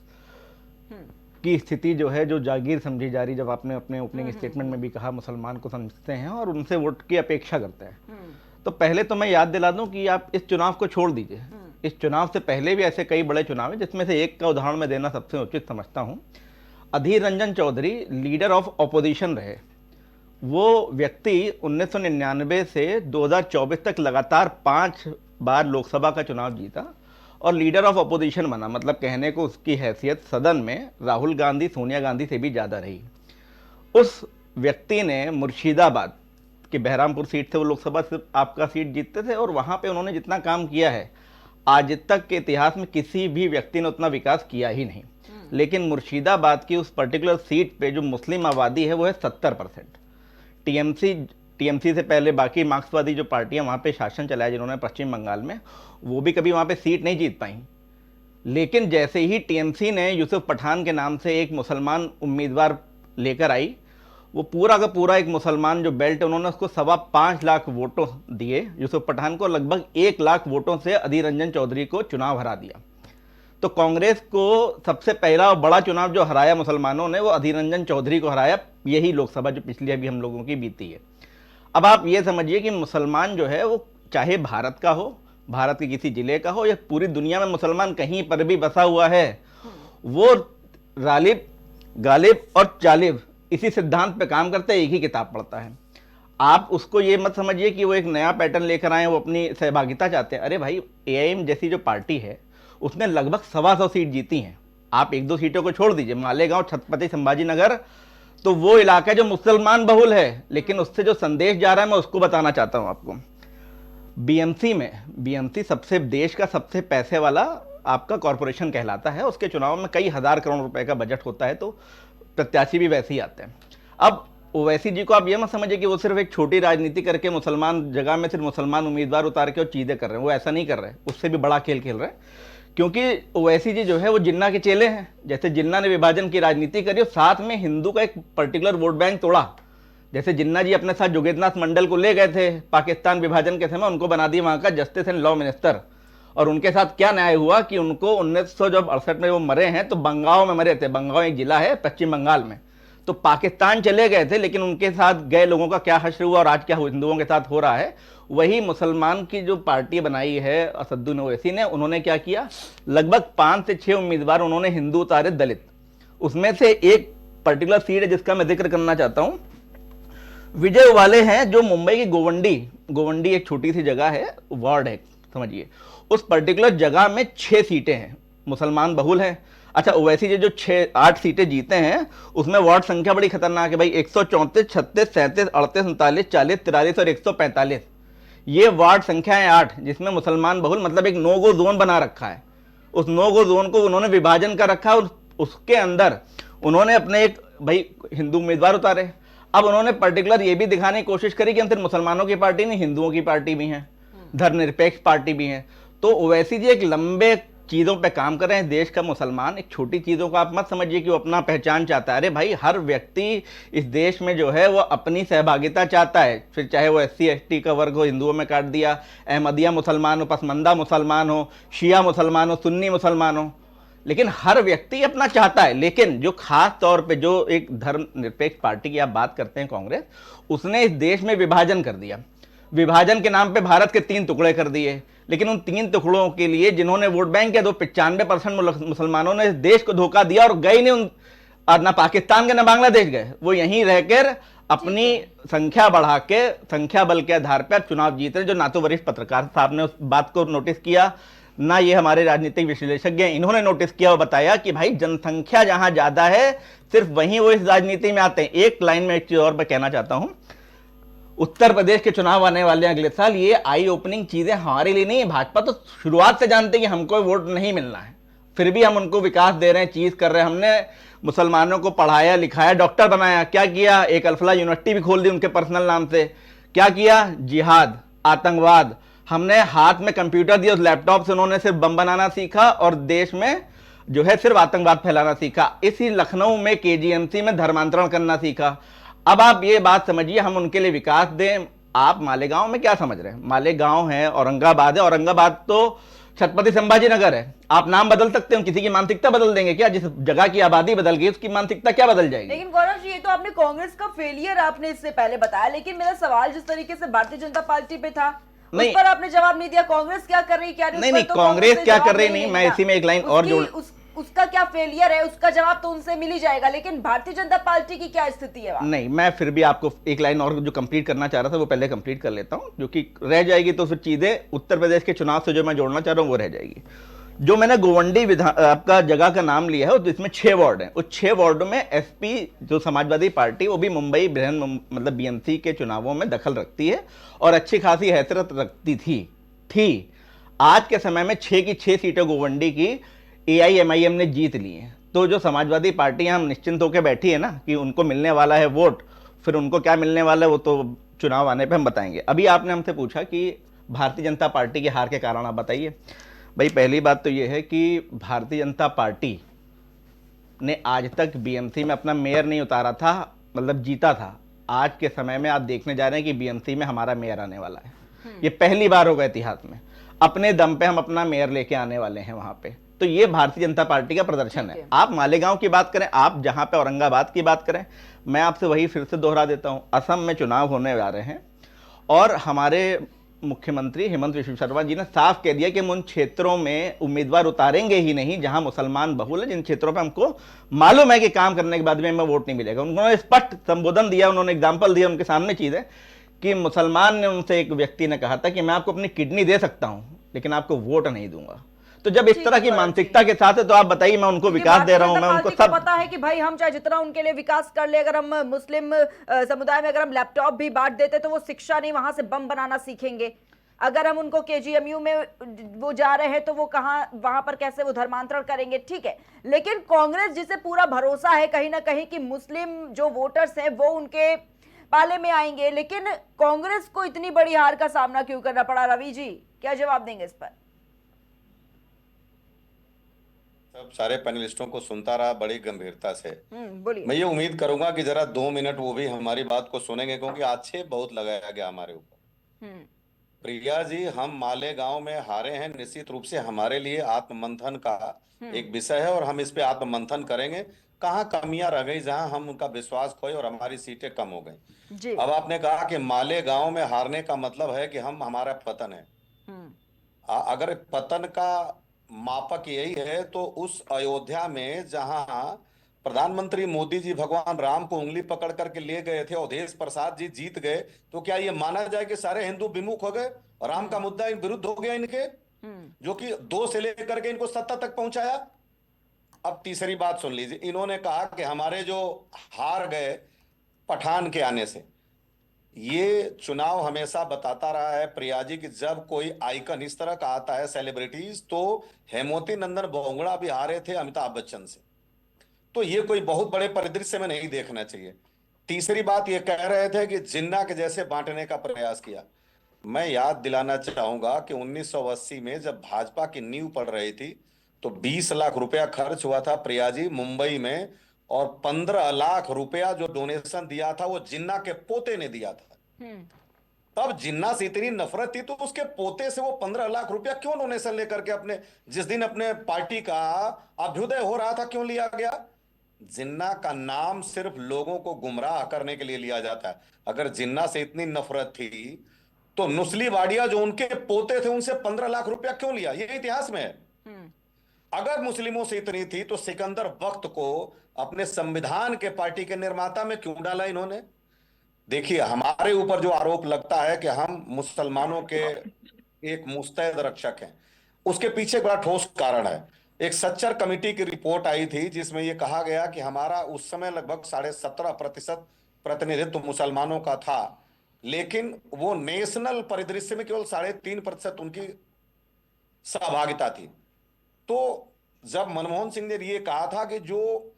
की स्थिति जो है, जो जागीर समझी जा रही, जब आपने अपने ओपनिंग स्टेटमेंट में भी कहा मुसलमान को समझते हैं और उनसे वोट की अपेक्षा करते हैं, तो पहले तो मैं याद दिला दूं कि आप इस चुनाव को छोड़ दीजिए। इस चुनाव से पहले भी ऐसे कई बड़े चुनाव हैं, जिसमें से एक का उदाहरण मैं देना सबसे उचित समझता हूं। Adhir Ranjan Chowdhury leader of opposition रहे। वो व्यक्ति 1999 से 2024 तक लगातार 5 बार लोकसभा का चुनाव जीता और लीडर ऑफ अपोजिशन बना। मतलब कहने को उसकी हैसियत सदन में राहुल गांधी, सोनिया गांधी से भी ज़्यादा रही। उस व्यक्ति ने मुर्शिदाबाद की बहरामपुर सीट से वो लोकसभा से आपका सीट जीतते थे और वहाँ पे उन्होंने जितना काम किया है, आज तक के इतिहास में किसी भी व्यक्ति ने उतना विकास किया ही नहीं। लेकिन मुर्शिदाबाद की उस पर्टिकुलर सीट पे जो मुस्लिम आबादी है वो है 70%। टीएमसी से पहले बाकी मार्क्सवादी जो पार्टियां वहाँ पे शासन चलाया जिन्होंने पश्चिम बंगाल में, वो भी कभी वहाँ पे सीट नहीं जीत पाई। लेकिन जैसे ही टीएमसी ने यूसुफ पठान के नाम से एक मुसलमान उम्मीदवार लेकर आई, वो पूरा का पूरा एक मुसलमान जो बेल्ट है, उन्होंने उसको 5.25 लाख वोटों दिए यूसुफ पठान को, लगभग 1 लाख वोटों से अधीर रंजन चौधरी को चुनाव हरा दिया। तो कांग्रेस को सबसे पहला और बड़ा चुनाव जो हराया मुसलमानों ने, वो अधीर रंजन चौधरी को हराया, यही लोकसभा जो पिछली अभी हम लोगों की बीती है। अब आप ये समझिए कि मुसलमान जो है वो चाहे भारत का हो, भारत के किसी जिले का हो, या पूरी दुनिया में मुसलमान कहीं पर भी बसा हुआ है, वो गालिब, गालिब और चालिब इसी सिद्धांत पे काम करते हैं, एक ही किताब पढ़ता है। आप उसको ये मत समझिए कि वो एक नया पैटर्न लेकर आए, वो अपनी सहभागिता चाहते हैं। अरे भाई, एआईएम जैसी जो पार्टी है उसने लगभग 125 सीट जीती हैं। आप 1-2 सीटों को छोड़ दीजिए, मालेगांव, छत्रपति संभाजी नगर, तो वो इलाका जो मुसलमान बहुल है, लेकिन उससे जो संदेश जा रहा है मैं उसको बताना चाहता हूं आपको। बीएमसी सबसे देश का सबसे पैसे वाला आपका कॉरपोरेशन कहलाता है। उसके चुनाव में कई हजार करोड़ रुपए का बजट होता है, तो प्रत्याशी भी वैसे ही आते हैं। अब ओवैसी जी को आप ये मत समझिए कि वो सिर्फ एक छोटी राजनीति करके मुसलमान जगह में सिर्फ मुसलमान उम्मीदवार उतार के और चीजें कर रहे हैं, वो ऐसा नहीं कर रहे, उससे भी बड़ा खेल खेल रहे हैं। क्योंकि ओवैसी जी जो है वो जिन्ना के चेले हैं। जैसे जिन्ना ने विभाजन की राजनीति करी और साथ में हिंदू का एक पर्टिकुलर वोट बैंक तोड़ा। जैसे जिन्ना जी अपने साथ जोगेंद्रनाथ मंडल को ले गए थे पाकिस्तान विभाजन के समय, उनको बना दिया वहां का जस्टिस एंड लॉ मिनिस्टर, और उनके साथ क्या न्याय हुआ कि उनको 1968 में वो मरे हैं तो बंगाल में मरे थे। बंगाल एक जिला है पश्चिम बंगाल में, तो पाकिस्तान चले गए थे, लेकिन उनके साथ गए लोगों का क्या हश्र हुआ और आज क्या हिंदुओं के साथ हो रहा है, वही मुसलमान की जो पार्टी बनाई है असदुद्दीन ओवैसी ने, उन्होंने क्या किया, लगभग 5 से 6 उम्मीदवार उन्होंने हिंदू उतारे, दलित। उसमें से एक पर्टिकुलर सीट है जिसका मैं जिक्र करना चाहता हूं, विजय वाले हैं, जो मुंबई की गोवंडी एक छोटी सी जगह है, वार्ड है समझिए, उस पर्टिकुलर जगह में 6 सीटें हैं, मुसलमान बहुल हैं। अच्छा, ओवैसी जी जो 8 सीटें जीते हैं उसमें वार्ड संख्या बड़ी खतरनाक है भाई, 134, 36, 37, 38, 39, 40, 43 और 145, ये वार्ड संख्या है 8, जिसमें मुसलमान बहुल, मतलब एक नो गो जोन बना रखा है। उस नो गो जोन को उन्होंने विभाजन कर रखा और उसके अंदर उन्होंने अपने एक भाई हिंदू उम्मीदवार उतारे। अब उन्होंने पर्टिकुलर ये भी दिखाने की कोशिश करी कि हम सिर्फ मुसलमानों की पार्टी नहीं, हिंदुओं की पार्टी भी है, धर्मनिरपेक्ष पार्टी भी है। तो ओवैसी जी एक लंबे चीजों पे काम कर रहे हैं। देश का मुसलमान एक छोटी चीजों को आप मत समझिए कि वो अपना पहचान चाहता है। अरे भाई, हर व्यक्ति इस देश में जो है वो अपनी सहभागिता चाहता है, फिर चाहे वो SC ST का वर्ग हो, हिंदुओं में काट दिया, अहमदिया मुसलमान हो, पसमंदा मुसलमान हो, शिया मुसलमान हो, सुन्नी मुसलमान हो, लेकिन हर व्यक्ति अपना चाहता है। लेकिन जो खास तौर पे जो एक धर्मनिरपेक्ष पार्टी की आप बात करते हैं कांग्रेस, उसने इस देश में विभाजन कर दिया। विभाजन के नाम पे भारत के 3 टुकड़े कर दिए, लेकिन उन 3 टुकड़ों के लिए जिन्होंने वोट बैंक किया, तो 95% मुसलमानों ने इस देश को धोखा दिया और गए नहीं ना पाकिस्तान गए ना बांग्लादेश गए, वो यहीं रहकर अपनी संख्या बढ़ा के, संख्या बल के आधार पर चुनाव जीत रहे, जो ना तो वरिष्ठ पत्रकार साहब ने उस बात को नोटिस किया, ना ये हमारे राजनीतिक विश्लेषज्ञ इन्होंने नोटिस किया और बताया कि भाई जनसंख्या जहां ज्यादा है सिर्फ वहीं वो इस राजनीति में आते हैं। एक लाइन में एक चीज और मैं कहना चाहता हूं, उत्तर प्रदेश के चुनाव आने वाले हैं अगले साल, ये आई ओपनिंग चीजें हमारे लिए नहीं है। भाजपा तो शुरुआत से जानते हैं कि हमको वोट नहीं मिलना है, फिर भी हम उनको विकास दे रहे हैं, चीज कर रहे हैं। हमने मुसलमानों को पढ़ाया लिखाया, डॉक्टर बनाया, क्या किया, एक अल्फला यूनिवर्सिटी भी खोल दी उनके पर्सनल नाम से। क्या किया, जिहाद, आतंकवाद, हमने हाथ में कंप्यूटर दिया, उस लैपटॉप से उन्होंने सिर्फ बम बनाना सीखा और देश में जो है सिर्फ आतंकवाद फैलाना सीखा। इसी लखनऊ में KGMC में धर्मांतरण करना सीखा। अब आप ये बात समझिए, हम उनके लिए विकास दें। आप मालेगांव में क्या समझ रहे हैं, मालेगांव है, औरंगाबाद है, औरंगाबाद तो छत्रपति संभाजी नगर है, आप नाम बदल सकते हो, किसी की मानसिकता बदल देंगे क्या? जिस जगह की आबादी बदल गई उसकी मानसिकता क्या बदल जाएगी? लेकिन गौरव जी, ये तो आपने कांग्रेस का फेलियर आपने इससे पहले बताया, लेकिन मेरा सवाल जिस तरीके से भारतीय जनता पार्टी पे था उस पर आपने जवाब नहीं दिया। कांग्रेस क्या कर रही, क्या नहीं, कांग्रेस क्या कर रही नहीं, मैं इसी में एक लाइन और जोड़, उसका क्या फेलियर है, उसका जवाब तो उनसे मिल ही जाएगा, लेकिन भारतीय जनता पार्टी की क्या स्थिति है? नहीं, मैं फिर भी आपको एक लाइन और जो कंप्लीट करना चाह रहा था वो पहले कंप्लीट कर लेता हूं, जो कि रह जाएगी तो फिर चीजें उत्तर प्रदेश के चुनाव से जो मैं जोड़ना चाह रहा हूं वो रह जाएगी। जो मैंने गोवंडी आपका जगह का नाम लिया है, इसमें 6 वार्ड हैं। उस 6 वार्डों में एसपी जो समाजवादी पार्टी, वो भी मुंबई बृहन मतलब बीएमसी के चुनावों में दखल रखती है और अच्छी खासी हैसियत रखती थी। आज के समय में 6 की 6 सीटें गोवंडी की एआईएमआईएम ने जीत ली हैं। तो जो समाजवादी पार्टी हम निश्चिंत होकर बैठी है ना कि उनको मिलने वाला है वोट, फिर उनको क्या मिलने वाला है वो तो चुनाव आने पे हम बताएंगे। अभी आपने हमसे पूछा कि भारतीय जनता पार्टी की हार के कारण आप बताइए। भाई, पहली बात तो ये है कि भारतीय जनता पार्टी ने आज तक बीएमसी में अपना मेयर नहीं उतारा था, मतलब जीता था। आज के समय में आप देखने जा रहे हैं कि बीएमसी में हमारा मेयर आने वाला है। ये पहली बार होगा इतिहास में, अपने दम पे हम अपना मेयर लेके आने वाले हैं वहां पे। तो ये भारतीय जनता पार्टी का प्रदर्शन है। आप मालेगांव की बात करें, आप जहां पे औरंगाबाद की बात करें, मैं आपसे वही फिर से दोहरा देता हूं, असम में चुनाव होने जा रहे हैं और हमारे मुख्यमंत्री हेमंत विश्व शर्मा जी ने साफ कह दिया कि हम उन क्षेत्रों में उम्मीदवार उतारेंगे ही नहीं जहां मुसलमान बहुल है, जिन क्षेत्रों पे हमको मालूम है कि काम करने के बाद में हमें वोट नहीं मिलेगा। उन्होंने स्पष्ट संबोधन दिया, उन्होंने एग्जाम्पल दिया, उनके सामने चीज है कि मुसलमान ने उनसे, एक व्यक्ति ने कहा था कि मैं आपको अपनी किडनी दे सकता हूं लेकिन आपको वोट नहीं दूंगा। तो जब इस तरह की मानसिकता के साथ है तो आप बताइए, मैं उनको विकास दे रहा हूं, मैं उनको सब पता है कि भाई हम चाहे जितना उनके लिए विकास कर ले, अगर हम मुस्लिम समुदाय में अगर हम लैपटॉप भी बांट देते तो वो शिक्षा नहीं, वहां से बम बनाना सीखेंगे। अगर हम उनको केजीएमयू में वो जा रहे हैं तो वो कहाँ, वहां पर कैसे वो धर्मांतरण करेंगे? ठीक है, लेकिन कांग्रेस जिसे पूरा भरोसा है कहीं ना कहीं कि मुस्लिम जो वोटर्स हैं वो उनके पाले में आएंगे, लेकिन कांग्रेस को इतनी बड़ी हार का सामना क्यों करना पड़ा? रवि जी, क्या जवाब देंगे इस पर? सब सारे पैनलिस्टों को सुनता रहा बड़ी गंभीरता से। बोलिए। मैं ये उम्मीद करूंगा कि जरा 2 मिनट वो भी हमारी बात को सुनेंगे, क्योंकि आक्षेप बहुत लगाया गया हमारे ऊपर। प्रिया जी, हम मालेगांव में हारे हैं, निश्चित रूप से हमारे लिए आत्ममंथन का एक विषय है और हम इस पे आत्ममंथन करेंगे। कहाँ कमियां रह गई जहां हम उनका विश्वास खोए और हमारी सीटें कम हो गई। अब आपने कहा कि मालेगांव में हारने का मतलब है कि हमारा पतन है। अगर पतन का मापक यही है तो उस अयोध्या में जहां प्रधानमंत्री मोदी जी भगवान राम को उंगली पकड़ करके ले गए थे, अवधेश प्रसाद जी जीत गए, तो क्या ये माना जाए कि सारे हिंदू विमुख हो गए? राम का मुद्दा इन विरुद्ध हो गया इनके, जो कि 2 से लेकर के इनको सत्ता तक पहुंचाया। अब तीसरी बात सुन लीजिए, इन्होंने कहा कि हमारे जो हार गए पठान के आने से। ये चुनाव हमेशा बताता रहा है प्रिया जी कि जब कोई आइकन इस तरह का आता है, सेलिब्रिटीज, तो हेमवती नंदन बहुगुणा भी हारे थे अमिताभ बच्चन से। तो ये कोई बहुत बड़े परिदृश्य में नहीं देखना चाहिए। तीसरी बात ये कह रहे थे कि जिन्ना के जैसे बांटने का प्रयास किया। मैं याद दिलाना चाहूंगा कि 1980 में जब भाजपा की नींव पड़ रही थी तो 20 लाख रुपया खर्च हुआ था प्रिया जी मुंबई में, और 15 लाख रुपया जो डोनेशन दिया था वो जिन्ना के पोते ने दिया था। तब जिन्ना से इतनी नफरत थी तो उसके पोते से वो 15 लाख रुपया क्यों डोनेशन लेकर के अपने, जिस दिन अपने पार्टी का अभ्युदय हो रहा था, क्यों लिया गया? जिन्ना का नाम सिर्फ लोगों को गुमराह करने के लिए लिया जाता है। अगर जिन्ना से इतनी नफरत थी तो नुस्ली वाडिया जो उनके पोते थे उनसे 15 लाख रुपया क्यों लिया? ये इतिहास में है। अगर मुस्लिमों से इतनी थी तो सिकंदर वक्त को अपने संविधान के पार्टी के निर्माता में क्यों डाला इन्होंने? देखिए, हमारे ऊपर जो आरोप लगता है कि हम मुसलमानों के एक मुस्तैद रक्षक हैं, उसके पीछे बड़ा ठोस कारण है। एक सच्चर कमेटी की रिपोर्ट आई थी जिसमें यह कहा गया कि हमारा उस समय लगभग 17.5% प्रतिनिधित्व मुसलमानों का था, लेकिन वो नेशनल परिदृश्य में केवल 3.5% उनकी सहभागिता थी। तो जब मनमोहन सिंह ने ये कहा था कि जो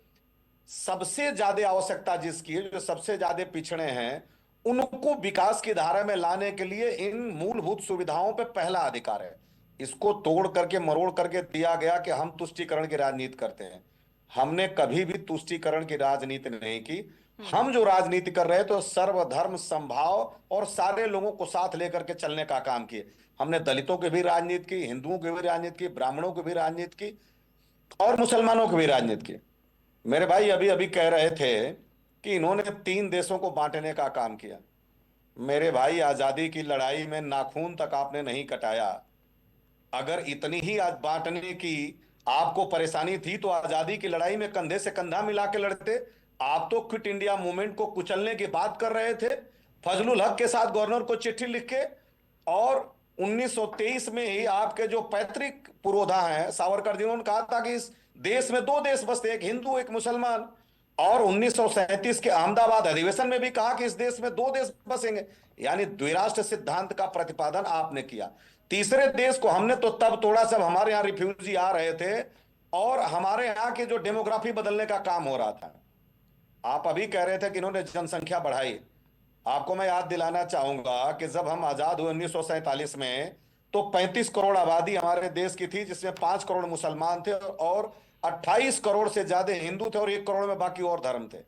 सबसे ज्यादा आवश्यकता जिसकी है, जो सबसे ज्यादा पिछड़े हैं, उनको विकास की धारा में लाने के लिए इन मूलभूत सुविधाओं पे पहला अधिकार है, इसको तोड़ करके मरोड़ करके दिया गया कि हम तुष्टीकरण की राजनीति करते हैं। हमने कभी भी तुष्टीकरण की राजनीति नहीं की। हम जो राजनीति कर रहे थे सर्वधर्म समभाव और सारे लोगों को साथ लेकर के चलने का काम किए। हमने दलितों की भी राजनीति की, हिंदुओं की भी राजनीति की, ब्राह्मणों की भी राजनीति की और मुसलमानों की भी राजनीति की। मेरे भाई अभी अभी कह रहे थे कि इन्होंने 3 देशों को बांटने का काम किया। मेरे भाई आजादी की लड़ाई में नाखून तक आपने नहीं कटाया। अगर इतनी ही आज बांटने की आपको परेशानी थी तो आजादी की लड़ाई में कंधे से कंधा मिला के लड़ते। आप तो क्विट इंडिया मूवमेंट को कुचलने की बात कर रहे थे, फजलुल हक के साथ गवर्नर को चिट्ठी लिख के। और 1923 में ही आपके जो पैतृक पुरोधा हैं सावरकर जी, उन्होंने कहा था कि इस देश में 2 देश बसते, एक हिंदू एक मुसलमान। और 1937 के अहमदाबाद अधिवेशन में भी कहा कि इस देश में 2 देश बसेंगे, यानी द्विराष्ट्र सिद्धांत का प्रतिपादन आपने किया। तीसरे देश को हमने तो तब तोड़ा जब हमारे यहाँ रिफ्यूजी आ रहे थे और हमारे यहाँ की जो डेमोग्राफी बदलने का काम हो रहा था। आप अभी कह रहे थे कि इन्होंने जनसंख्या बढ़ाई। आपको मैं याद दिलाना चाहूंगा कि जब हम आजाद हुए 1947 में तो 35 करोड़ आबादी हमारे देश की थी, जिसमें 5 करोड़ मुसलमान थे और 28 करोड़ से ज्यादा हिंदू थे और 1 करोड़ में बाकी और धर्म थे।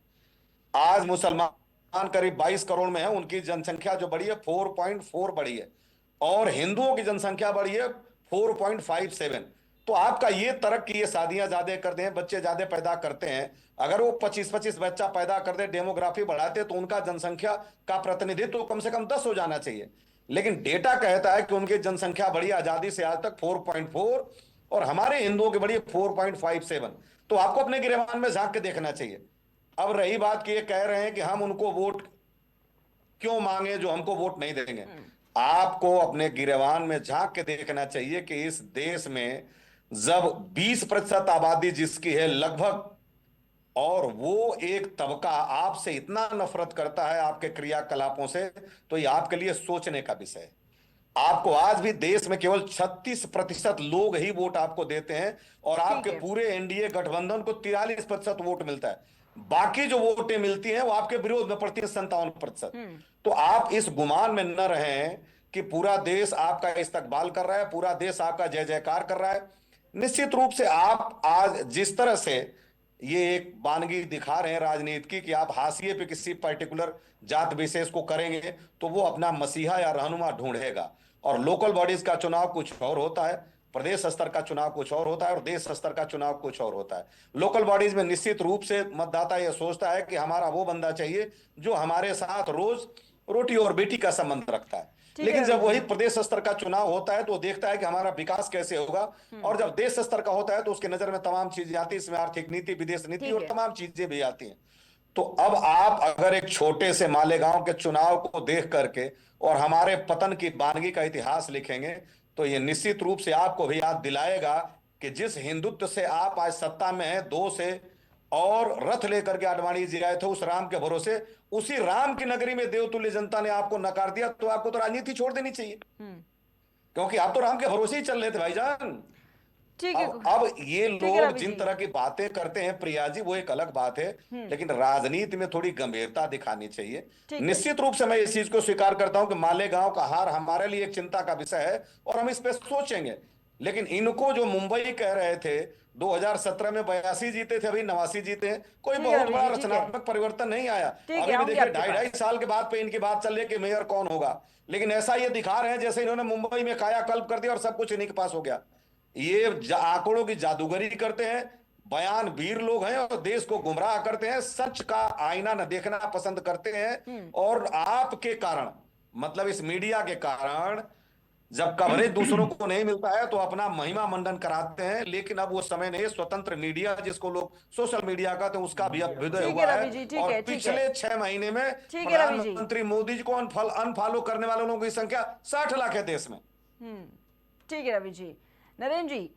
आज मुसलमान करीब 22 करोड़ में है, उनकी जनसंख्या जो बढ़ी है 4.4 बढ़ी है और हिंदुओं की जनसंख्या बढ़ी है 4.57। तो आपका ये तर्क कि ये शादियां ज्यादा करते हैं, बच्चे ज्यादा पैदा करते हैं, अगर वो 25-25 बच्चा पैदा करते, डेमोग्राफी बढ़ाते तो उनका जनसंख्या का प्रतिनिधित्व तो कम से कम 10 हो जाना चाहिए। लेकिन डेटा कहता है कि उनकी जनसंख्या बढ़ी आजादी से आज तक 4.4 और हमारे हिंदुओं की बढ़ी 4.57। तो आपको अपने गिरेबान में झांक के देखना चाहिए। अब रही बात कि ये कह रहे हैं कि हम उनको वोट क्यों मांगे जो हमको वोट नहीं देंगे। आपको अपने गिरेबान में झांक के देखना चाहिए कि इस देश में जब 20% आबादी जिसकी है लगभग, और वो एक तबका आपसे इतना नफरत करता है आपके क्रियाकलापों से, तो ये आपके लिए सोचने का विषय है। आपको आज भी देश में केवल 36% लोग ही वोट आपको देते हैं और आपके पूरे एनडीए गठबंधन को 43% वोट मिलता है। बाकी जो वोटें मिलती हैं वो आपके विरोध में पड़ती है 57%। तो आप इस गुमान में न रहें कि पूरा देश आपका इस्तकबाल कर रहा है, पूरा देश आपका जय जयकार कर रहा है। निश्चित रूप से आप आज जिस तरह से ये एक वानगी दिखा रहे हैं राजनीति की कि आप हाशिए पे किसी पर्टिकुलर जात विशेष को करेंगे तो वो अपना मसीहा या रहनुमा ढूंढेगा। और लोकल बॉडीज का चुनाव कुछ और होता है, प्रदेश स्तर का चुनाव कुछ और होता है और देश स्तर का चुनाव कुछ और होता है। लोकल बॉडीज में निश्चित रूप से मतदाता यह सोचता है कि हमारा वो बंदा चाहिए जो हमारे साथ रोज रोटी और बेटी का संबंध रखता है। लेकिन जब वही प्रदेश स्तर का चुनाव होता है तो देखता है कि हमारा विकास कैसे होगा, और जब देश स्तर का होता है तो उसके नजर में तमाम चीजें आती है, इसमें आर्थिक नीति, विदेश नीति और तमाम चीजें भी आती हैं। तो अब आप अगर एक छोटे से मालेगांव के चुनाव को देख करके और हमारे पतन की वानगी का इतिहास लिखेंगे तो ये निश्चित रूप से आपको भी याद दिलाएगा कि जिस हिंदुत्व से आप आज सत्ता में हैं, 2 से और रथ लेकर के आडवाणी जी आए थे उस राम के भरोसे, उसी राम की नगरी में देवतुल्य जनता ने आपको नकार दिया। तो आपको तो राजनीति छोड़ देनी चाहिए, क्योंकि आप तो राम के भरोसे ही चल रहे थे भाईजान। ठीक है। अब ये लोग जिन तरह की बातें करते हैं प्रिया जी, वो एक अलग बात है, लेकिन राजनीति में थोड़ी गंभीरता दिखानी चाहिए। निश्चित रूप से मैं इस चीज को स्वीकार करता हूं कि मालेगांव का हार हमारे लिए एक चिंता का विषय है और हम इस पे सोचेंगे। लेकिन इनको जो मुंबई कह रहे थे 2017 में 82 जीते थे, अभी 89 जीते हैं, कोई बहुत बड़ा रचनात्मक परिवर्तन नहीं आया। अभी भी देखिए 2.5 साल के बाद पे इनकी बात चल रही है कि मेयर कौन होगा, लेकिन ऐसा ये दिखा रहे हैं जैसे इन्होंने मुंबई में कायाकल्प कर दिया और सब कुछ इन्हीं के पास हो गया। ये आंकड़ों की जादूगरी करते हैं, बयान वीर लोग हैं और देश को गुमराह करते हैं, सच का आईना न देखना पसंद करते हैं। और आपके कारण, मतलब इस मीडिया के कारण, जब कवरेज दूसरों को नहीं मिलता है तो अपना महिमा मंडन कराते हैं। लेकिन अब वो समय नहीं, स्वतंत्र मीडिया जिसको लोग सोशल मीडिया कहते हैं उसका भी अभ्युदय हुआ है। और पिछले 6 महीने में प्रधानमंत्री मोदी जी को अनफॉलो करने वाले लोगों की संख्या 60 लाख है देश में। ठीक है रवि जी। नरेंद्र जी,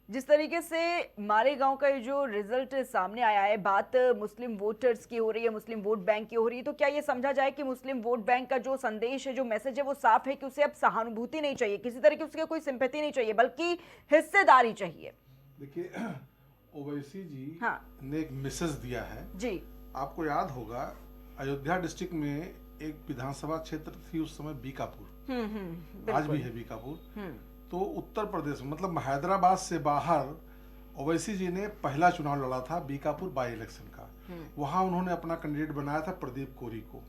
जिस तरीके से मालेगांव का ये जो रिजल्ट सामने आया है, बात मुस्लिम वोटर्स की हो रही है, मुस्लिम वोट बैंक की हो रही है, तो क्या ये समझा जाए कि मुस्लिम वोट बैंक का जो संदेश है, जो मैसेज है, वो साफ है कि उसे अब सहानुभूति नहीं चाहिए, किसी तरह की उसकी कोई सिंपैथी नहीं चाहिए, बल्कि हिस्सेदारी चाहिए? देखिए, ओवैसी जी ने एक मैसेज दिया है जी। आपको याद होगा अयोध्या डिस्ट्रिक्ट में एक विधानसभा क्षेत्र थी उस समय बीकापुर, आज भी है बीकापुर। तो उत्तर प्रदेश मतलब हैदराबाद से बाहर ओवैसी जी ने पहला चुनाव लड़ा था बीकापुर बाई इलेक्शन का। वहां उन्होंने अपना कैंडिडेट बनाया था प्रदीप कोरी को।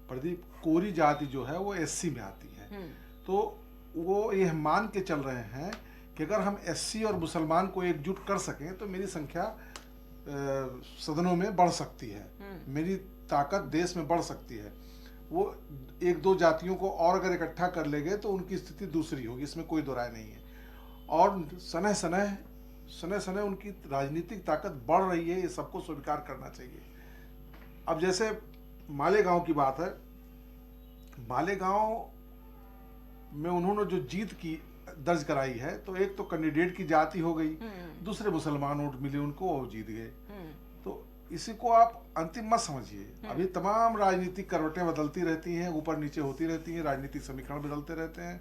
प्रदीप कोरी जाति जो है वो एससी में आती है। तो वो ये मान के चल रहे हैं कि अगर हम एससी और मुसलमान को एकजुट कर सकें तो मेरी संख्या सदनों में बढ़ सकती है, मेरी ताकत देश में बढ़ सकती है। वो एक दो जातियों को और अगर इकट्ठा कर लेंगे तो उनकी स्थिति दूसरी होगी, इसमें कोई दो राय नहीं है। और सने सने उनकी राजनीतिक ताकत बढ़ रही है, ये सबको स्वीकार करना चाहिए। अब जैसे मालेगांव की बात है, मालेगांव में उन्होंने जो जीत की दर्ज कराई है, तो एक तो कैंडिडेट की जाति हो गई, दूसरे मुसलमान वोट मिले उनको और जीत गए। तो इसी को आप अंतिम मत समझिए। अभी तमाम राजनीतिक करवटें बदलती रहती हैं, ऊपर नीचे होती रहती हैं, राजनीतिक समीकरण बदलते रहते हैं,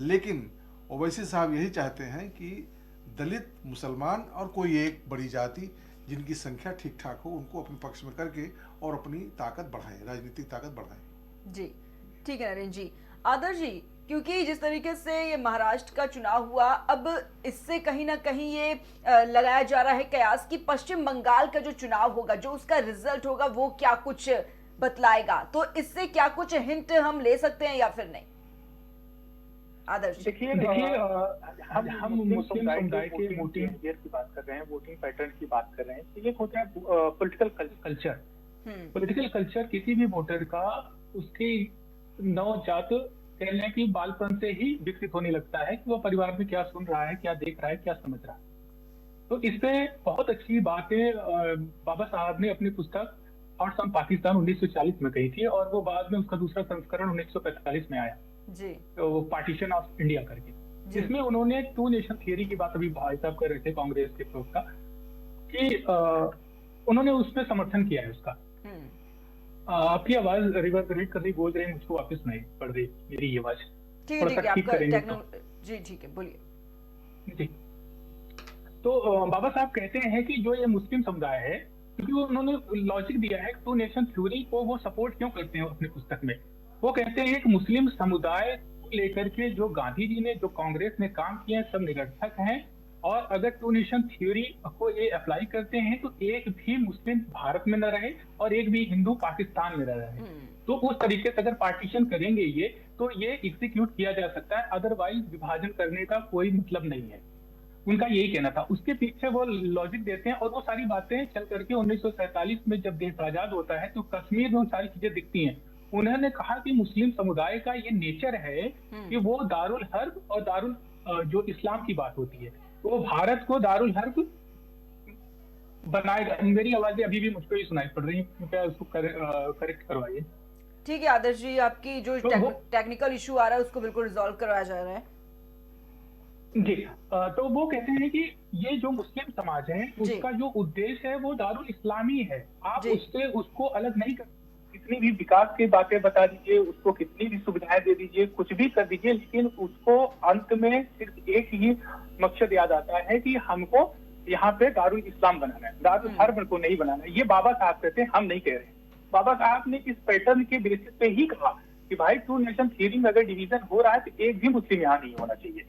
लेकिन ओवैसी साहब यही चाहते हैं कि दलित, मुसलमान और कोई एक बड़ी जाति जिनकी संख्या ठीक ठाक हो, उनको अपने पक्ष में करके और अपनी ताकत बढ़ाएं, राजनीतिक ताकत बढ़ाएं। जी ठीक है नरेंद्र जी। आदर्श जी, क्योंकि जिस तरीके से ये महाराष्ट्र का चुनाव हुआ, अब इससे कहीं ना कहीं ये लगाया जा रहा है कयास कि पश्चिम बंगाल का जो चुनाव होगा, जो उसका रिजल्ट होगा, वो क्या कुछ बतलाएगा। तो इससे क्या कुछ हिंट हम ले सकते हैं या फिर नहीं? आदर्श देखिए हम मुस्लिम समुदाय के वोटिंग बिहेवियर की बात कर रहे हैं, वोटिंग पैटर्न की बात कर रहे हैं। तो ये होता है पॉलिटिकल कल्चर। पॉलिटिकल कल्चर किसी भी वोटर का उसकी नवजात कहने की बालपन से ही विकसित होने लगता है कि वो परिवार में क्या सुन रहा है, क्या देख रहा है, क्या समझ रहा है। तो इस पे बहुत अच्छी बातें बाबा साहब ने अपनी पुस्तक थॉट्स ऑन पाकिस्तान 1940 में कही थी, और वो बाद में उसका दूसरा संस्करण 1945 में आया जी, तो पार्टीशन ऑफ इंडिया करके, जिसमें उन्होंने टू नेशन थियरी की बात अभी भाई साहब कर रहे थे कांग्रेस के प्रवक्ता, कि उन्होंने उसमें समर्थन किया है उसका। आपकी आवाज रिवर्बरेट कर रही, बोल रही, मुझको वापस नहीं पड़ रही मेरी आवाज। ठीक है आपका जी ठीक है, बोलिए जी। तो बाबा साहब कहते हैं कि जो ये मुस्लिम समुदाय है, क्योंकि उन्होंने लॉजिक दिया है टू नेशन थ्योरी को वो सपोर्ट क्यों करते हैं अपनी पुस्तक में। वो कहते हैं कि मुस्लिम समुदाय को लेकर के जो गांधी जी ने, जो कांग्रेस ने काम किए हैं, सब निरर्थक हैं, और अगर टू नेशन थ्योरी को ये अप्लाई करते हैं तो एक भी मुस्लिम भारत में न रहे और एक भी हिंदू पाकिस्तान में न रहे। तो उस तरीके से अगर पार्टीशन करेंगे ये, तो ये एग्जीक्यूट किया जा सकता है, अदरवाइज विभाजन करने का कोई मतलब नहीं है। उनका यही कहना था, उसके पीछे वो लॉजिक देते हैं। और वो सारी बातें चल करके 1947 में जब देश आजाद होता है तो कश्मीर में वो सारी चीजें दिखती हैं। उन्होंने कहा कि मुस्लिम समुदाय का ये नेचर है कि वो दारुल हर्ब और दारुल जो इस्लाम की बात होती है, तो वो भारत को दारुल हर्ब बनाएगा। मेरी आवाजें अभी भी मुझको ही सुनाई पड़ रही है, कृपया उसको करेक्ट करवाइए। ठीक है आदर्श जी, आपकी जो टेक्निकल इशू आ रहा है उसको बिल्कुल रिजॉल्व करवाया जा रहा है जी। तो वो कहते हैं कि ये जो मुस्लिम समाज है उसका जो उद्देश्य है वो दारुल इस्लामी है। आप उससे उसको अलग नहीं कर, कितनी भी विकास की बातें बता दीजिए, उसको कितनी भी सुविधाएं दे दीजिए, कुछ भी कर दीजिए, लेकिन उसको अंत में सिर्फ एक ही मकसद याद आता है कि हमको यहाँ पे दारुल इस्लाम बनाना है, दारुल हर्ब को नहीं बनाना है। ये बाबा साहब कहते हैं, हम नहीं कह रहे। बाबा साहब ने इस पैटर्न के बेसिस पे ही कहा कि भाई टू नेशन थ्योरी में अगर डिवीजन हो रहा है तो एक भी मुस्लिम यहाँ नहीं होना चाहिए।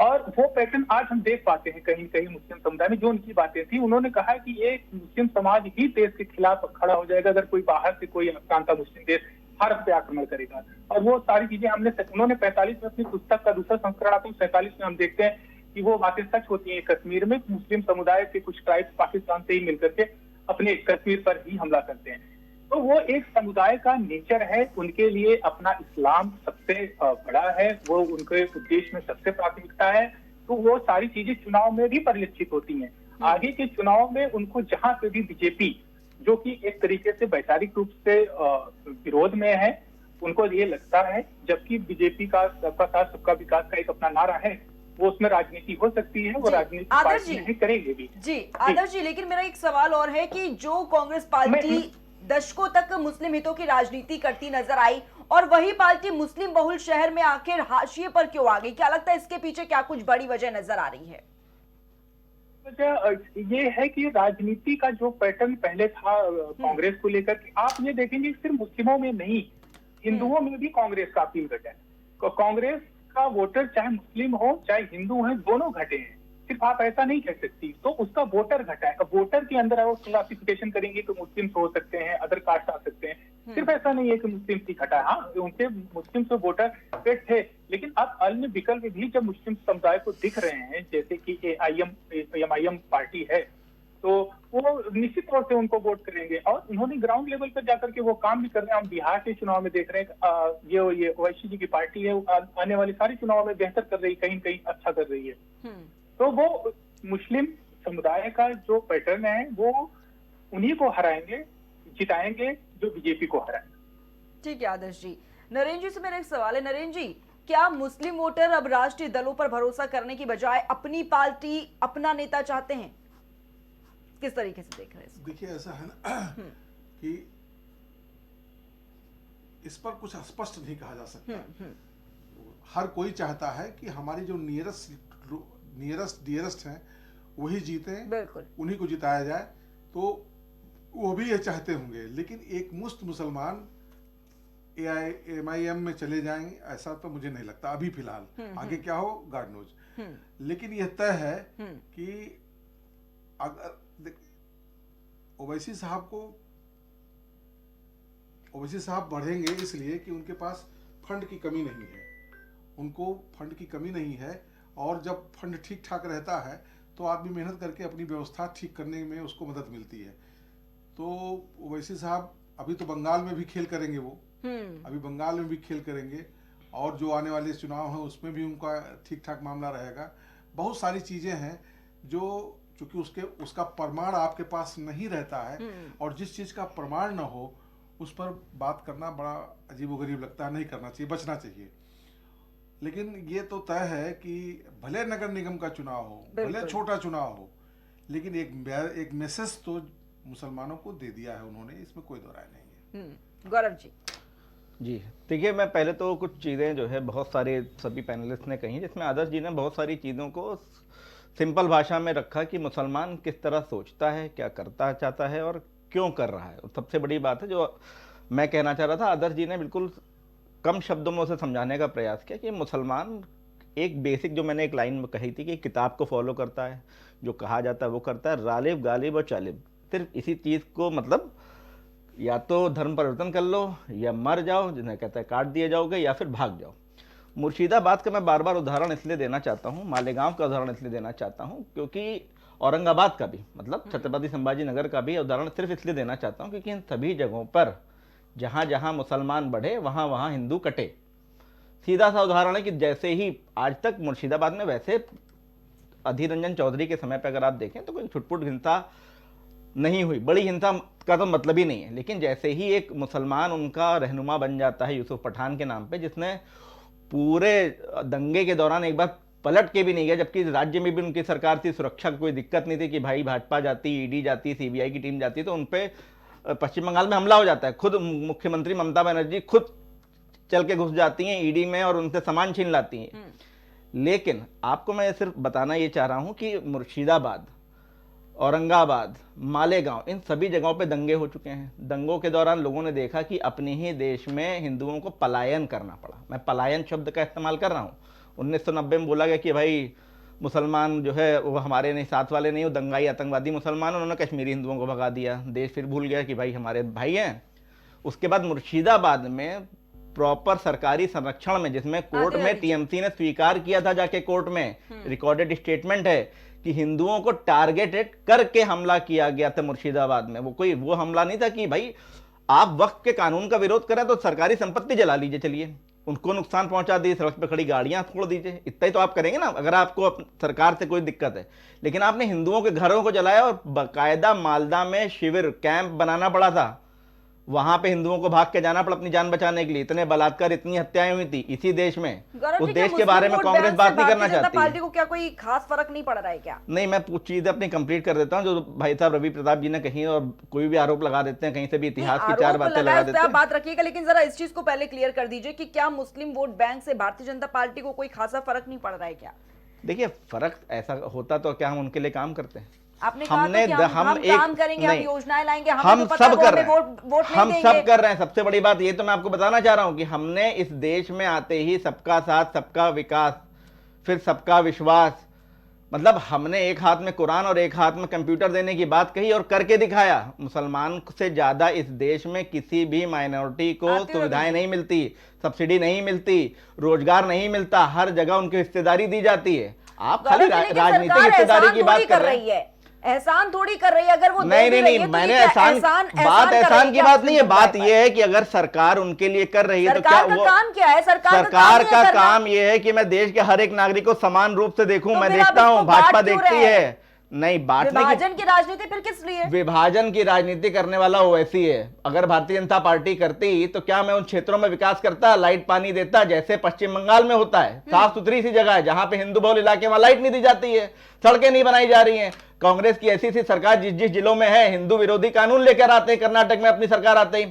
और वो पैटर्न आज हम देख पाते हैं कहीं कहीं मुस्लिम समुदाय में। जो उनकी बातें थी, उन्होंने कहा कि ये मुस्लिम समाज ही देश के खिलाफ खड़ा हो जाएगा अगर कोई बाहर से कोई अफगानिस्तान मुस्लिम देश भारत पे आक्रमण करेगा। और वो सारी चीजें उन्होंने 45 में अपनी पुस्तक का दूसरा संस्करण आता है, 47 में हम देखते हैं कि वो बातें सच होती है। कश्मीर में मुस्लिम समुदाय के कुछ ट्राइब्स पाकिस्तान से ही मिलकर के अपने कश्मीर पर ही हमला करते हैं। तो वो एक समुदाय का नेचर है, उनके लिए अपना इस्लाम सबसे बड़ा है, वो उनके उद्देश्य में सबसे प्राथमिकता है। तो वो सारी चीजें चुनाव में भी परिलक्षित होती हैं। आगे के चुनाव में उनको जहां पे भी बीजेपी, जो कि एक तरीके से वैचारिक रूप से विरोध में है, उनको ये लगता है, जबकि बीजेपी का सबका साथ सबका विकास का एक अपना नारा है, वो उसमें राजनीति हो सकती है, वो राजनीति पार्टी करेंगे भी। जी आदर्श जी, लेकिन मेरा एक सवाल और है कि जो कांग्रेस पार्टी दशकों तक मुस्लिम हितों की राजनीति करती नजर आई और वही पार्टी मुस्लिम बहुल शहर में आखिर हाशिए पर क्यों आ गई? क्या लगता है इसके पीछे क्या कुछ बड़ी वजह नजर आ रही है? वजह ये है कि राजनीति का जो पैटर्न पहले था कांग्रेस को लेकर के, आप ये देखेंगे सिर्फ मुस्लिमों में नहीं, हिंदुओं में भी कांग्रेस का अपील घटा है। कांग्रेस का वोटर चाहे मुस्लिम हो चाहे हिंदू है, दोनों घटे हैं। सिर्फ आप ऐसा नहीं कह सकती, तो उसका वोटर घटा है। अब वोटर के अंदर आप क्लासिफिकेशन करेंगे तो मुस्लिम्स हो सकते हैं, अदर कास्ट आ सकते हैं, सिर्फ ऐसा नहीं है कि मुस्लिम्स ही घटा है। हाँ, उनके मुस्लिम तो वोटर पेड थे, लेकिन अब अन्य विकल्प भी जब मुस्लिम समुदाय को दिख रहे हैं, जैसे कि एमआईएम पार्टी है, तो वो निश्चित तौर से उनको वोट करेंगे। और उन्होंने ग्राउंड लेवल पर जाकर के वो काम भी कर रहे हैं। हम बिहार के चुनाव में देख रहे हैं, ये ओवैसी जी की पार्टी है, आने वाले सारे चुनाव में बेहतर कर रही, कहीं कहीं अच्छा कर रही है। तो वो मुस्लिम समुदाय का जो पैटर्न है वो उन्हीं को हराएंगे, जिताएंगे जो बीजेपी को हराएंगे। ठीक है आदर्श जी। नरेंद्र जी से मेरा एक सवाल है। नरेंद्र जी, क्या मुस्लिम वोटर अब राष्ट्रीय दलों पर भरोसा करने की बजाय अपनी पार्टी, अपना नेता चाहते हैं? किस तरीके से देख रहे हैं? देखिए, ऐसा है ना कि इस पर कुछ स्पष्ट नहीं कहा जा सकता। हर कोई चाहता है कि हमारी जो नियरेस्ट डियरेस्ट हैं वही जीते, बिल्कुल उन्हीं को जिताया जाए, तो वो भी ये चाहते होंगे। लेकिन एक मुश्त मुसलमान एमआईएम में चले जाएंगे ऐसा तो मुझे नहीं लगता अभी फिलहाल। आगे क्या हो गॉड नोज। लेकिन यह तय है कि अगर ओवैसी साहब बढ़ेंगे इसलिए कि उनके पास फंड की कमी नहीं है, उनको फंड की कमी नहीं है। और जब फंड ठीक ठाक रहता है तो आदमी मेहनत करके अपनी व्यवस्था ठीक करने में उसको मदद मिलती है। तो ओवैसी साहब अभी तो बंगाल में भी खेल करेंगे, वो अभी बंगाल में भी खेल करेंगे, और जो आने वाले चुनाव हैं उसमें भी उनका ठीक ठाक मामला रहेगा। बहुत सारी चीजें हैं जो चूंकि उसका प्रमाण आपके पास नहीं रहता है, और जिस चीज का प्रमाण न हो उस पर बात करना बड़ा अजीबोगरीब लगता है। नहीं करना चाहिए, बचना चाहिए। लेकिन ये तो तय है कि भले नगर निगम का चुनाव हो, भले छोटा चुनाव हो, लेकिन एक मैसेज तो मुसलमानों को दे दिया है उन्होंने, इसमें कोई दो राय नहीं है। गौरव जी। जी देखिए, मैं पहले तो कुछ चीज़ें जो है बहुत सारे सभी पैनलिस्ट ने कही, जिसमें आदर्श जी ने बहुत सारी चीज़ों को सिंपल भाषा में रखा कि मुसलमान किस तरह सोचता है, क्या करता चाहता है और क्यों कर रहा है। सबसे बड़ी बात है जो मैं कहना चाह रहा था, आदर्श जी ने बिल्कुल कम शब्दों में उसे समझाने का प्रयास किया कि मुसलमान एक बेसिक, जो मैंने एक लाइन में कही थी कि किताब को फॉलो करता है, जो कहा जाता है वो करता है, रालिब गालिब और चालिब, सिर्फ इसी चीज़ को, मतलब या तो धर्म परिवर्तन कर लो या मर जाओ, जिन्हें कहता है काट दिए जाओगे, या फिर भाग जाओ। मुर्शिदाबाद का मैं बार बार उदाहरण इसलिए देना चाहता हूँ, मालेगांव का उदाहरण इसलिए देना चाहता हूँ क्योंकि औरंगाबाद का भी, मतलब छत्रपति संभाजी नगर का भी उदाहरण सिर्फ इसलिए देना चाहता हूँ क्योंकि इन सभी जगहों पर जहाँ जहाँ मुसलमान बढ़े वहाँ वहाँ हिंदू कटे। सीधा सा उदाहरण है कि जैसे ही आज तक मुर्शिदाबाद में, वैसे अधीर रंजन चौधरी के समय पर अगर आप देखें तो कोई छुटपुट हिंसा नहीं हुई, बड़ी हिंसा का तो मतलब ही नहीं है। लेकिन जैसे ही एक मुसलमान उनका रहनुमा बन जाता है यूसुफ पठान के नाम पे, जिसने पूरे दंगे के दौरान एक बार पलट के भी नहीं गया, जबकि राज्य में भी उनकी सरकार थी, सुरक्षा की कोई दिक्कत नहीं थी कि भाई भाजपा जाती, ईडी जाती, सीबीआई की टीम जाती, तो उनपे पश्चिम बंगाल में हमला हो जाता है। खुद मुख्यमंत्री ममता बनर्जी खुद चल के घुस जाती हैं ईडी में और उनसे सामान छीन लाती हैं। लेकिन आपको मैं सिर्फ बताना ये चाह रहा हूं कि मुर्शिदाबाद, औरंगाबाद, मालेगांव, इन सभी जगहों पे दंगे हो चुके हैं। दंगों के दौरान लोगों ने देखा कि अपने ही देश में हिंदुओं को पलायन करना पड़ा। मैं पलायन शब्द का इस्तेमाल कर रहा हूँ। 1990 में बोला गया कि भाई मुसलमान जो है वो हमारे नहीं, साथ वाले नहीं, वो दंगाई आतंकवादी मुसलमान, उन्होंने कश्मीरी हिंदुओं को भगा दिया। देश फिर भूल गया कि भाई हमारे भाई हैं। उसके बाद मुर्शिदाबाद में प्रॉपर सरकारी संरक्षण में, जिसमें कोर्ट में टीएमसी ने स्वीकार किया था, जाके कोर्ट में रिकॉर्डेड स्टेटमेंट है कि हिंदुओं को टारगेटेड करके हमला किया गया था मुर्शिदाबाद में। वो हमला नहीं था कि भाई आप वक्त के कानून का विरोध करें तो सरकारी संपत्ति जला लीजिए, चलिए उनको नुकसान पहुंचा दीजिए, सड़क पे खड़ी गाड़ियां छोड़ दीजिए, इतना ही तो आप करेंगे ना अगर आपको सरकार से कोई दिक्कत है। लेकिन आपने हिंदुओं के घरों को जलाया और बाकायदा मालदा में शिविर कैंप बनाना पड़ा था, वहां पे हिंदुओं को भाग के जाना पड़ा अपनी जान बचाने के लिए। इतने बलात्कार, इतनी हत्याएं हुई थी इसी देश में। उस देश के बारे में कांग्रेस बात नहीं करना चाहती। पार्टी को क्या कोई खास फर्क नहीं पड़ रहा है क्या? नहीं, मैं चीज अपनी कंप्लीट कर देता हूं जो भाई साहब रवि प्रताप जी ने कही, और कोई भी आरोप लगा देते हैं, कहीं से भी इतिहास की चार बातें लगा देते हैं। बात रखिएगा, लेकिन जरा इस चीज को पहले क्लियर कर दीजिए कि क्या मुस्लिम वोट बैंक से भारतीय जनता पार्टी को कोई खासा फर्क नहीं पड़ रहा है क्या? देखिए, फर्क ऐसा होता तो क्या हम उनके लिए काम करते हैं? आपने कहा था कि हम काम करेंगे, हम योजनाएं लाएंगे, हम सब कर रहे हैं, वोट हम सब कर रहे हैं। सबसे बड़ी बात ये तो मैं आपको बताना चाह रहा हूं कि हमने इस देश में आते ही सबका साथ, सबका विकास, फिर सबका विश्वास, मतलब हमने एक हाथ में कुरान और एक हाथ में कंप्यूटर देने की बात कही और करके दिखाया। मुसलमान से ज्यादा इस देश में किसी भी माइनॉरिटी को सुविधाएं नहीं मिलती, सब्सिडी नहीं मिलती, रोजगार नहीं मिलता, हर जगह उनकी हिस्सेदारी दी जाती है। आप खाली राजनीतिक हिस्सेदारी की बात कर रहे हैं। एहसान थोड़ी कर रही है। अगर वो नहीं, मैंने एहसान की बात नहीं है। बात यह है कि अगर सरकार उनके लिए कर रही है तो क्या वो काम क्या है? सरकार का काम यह है कि मैं देश के हर एक नागरिक को समान रूप से देखूं। मैं देखता हूं, भाजपा देखती है। नहीं, बांटने विभाजन की राजनीति फिर किस लिए? विभाजन की राजनीति करने वाला ओवैसी है। अगर भारतीय जनता पार्टी करती तो क्या मैं उन क्षेत्रों में विकास करता, लाइट पानी देता, जैसे पश्चिम बंगाल में होता है। साफ सुथरी सी जगह है जहां पे हिंदू बहुल इलाके, वहां लाइट नहीं दी जाती है, सड़कें नहीं बनाई जा रही हैं। कांग्रेस की ऐसी सी सरकार जिस जिस जिलों में है, हिंदू विरोधी कानून लेकर आते हैं। कर्नाटक में अपनी सरकार आते ही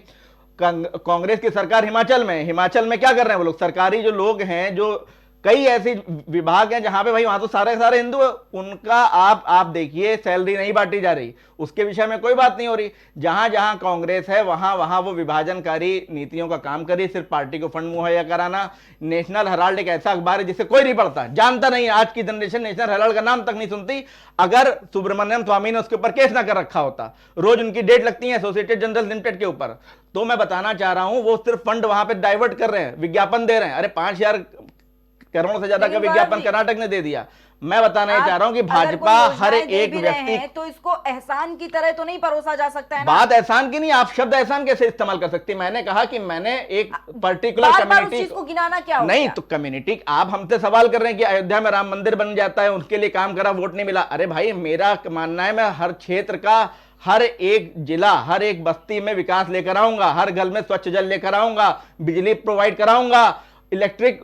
कांग्रेस की सरकार हिमाचल में क्या कर रहे हैं वो लोग? सरकारी जो लोग हैं, जो कई ऐसी विभाग हैं जहां पे भाई वहां तो सारे हिंदू है, उनका आप देखिए सैलरी नहीं बांटी जा रही, उसके विषय में कोई बात नहीं हो रही। जहां जहां कांग्रेस है वहां वो विभाजनकारी नीतियों का काम कर रही है, सिर्फ पार्टी को फंड मुहैया कराना। नेशनल हेराल्ड एक ऐसा अखबार है जिसे कोई नहीं पढ़ता, जानता नहीं। आज की जनरेशन नेशनल हेराल्ड का नाम तक नहीं सुनती। अगर सुब्रमण्यम स्वामी ने उसके ऊपर केस ना कर रखा होता, रोज उनकी डेट लगती है एसोसिएटेड जर्नल लिमिटेड के ऊपर, तो मैं बताना चाह रहा हूं वो सिर्फ फंड वहां पे डाइवर्ट कर रहे हैं, विज्ञापन दे रहे हैं। अरे 5,000 करोड़ से ज्यादा का विज्ञापन कर्नाटक ने दे दिया। मैं बताना चाह रहा हूं कि भाजपा हर एक व्यक्ति तो इसको एहसान की तरह तो नहीं परोसा जा सकता है ना? बात एहसान की नहीं। आप शब्द एहसान कैसे इस्तेमाल कर सकते? मैंने कहा कि मैंने एक पर्टिकुलर कम्युनिटी को गिनाना क्या नहीं, तो कम्युनिटी आप हमसे सवाल कर रहे हैं कि अयोध्या में राम मंदिर बन जाता है, उसके लिए काम करा, वोट नहीं मिला। अरे भाई, मेरा मानना है मैं हर क्षेत्र का, हर एक जिला, हर एक बस्ती में विकास लेकर आऊंगा, हर घर में स्वच्छ जल लेकर आऊंगा, बिजली प्रोवाइड कराऊंगा, इलेक्ट्रिक।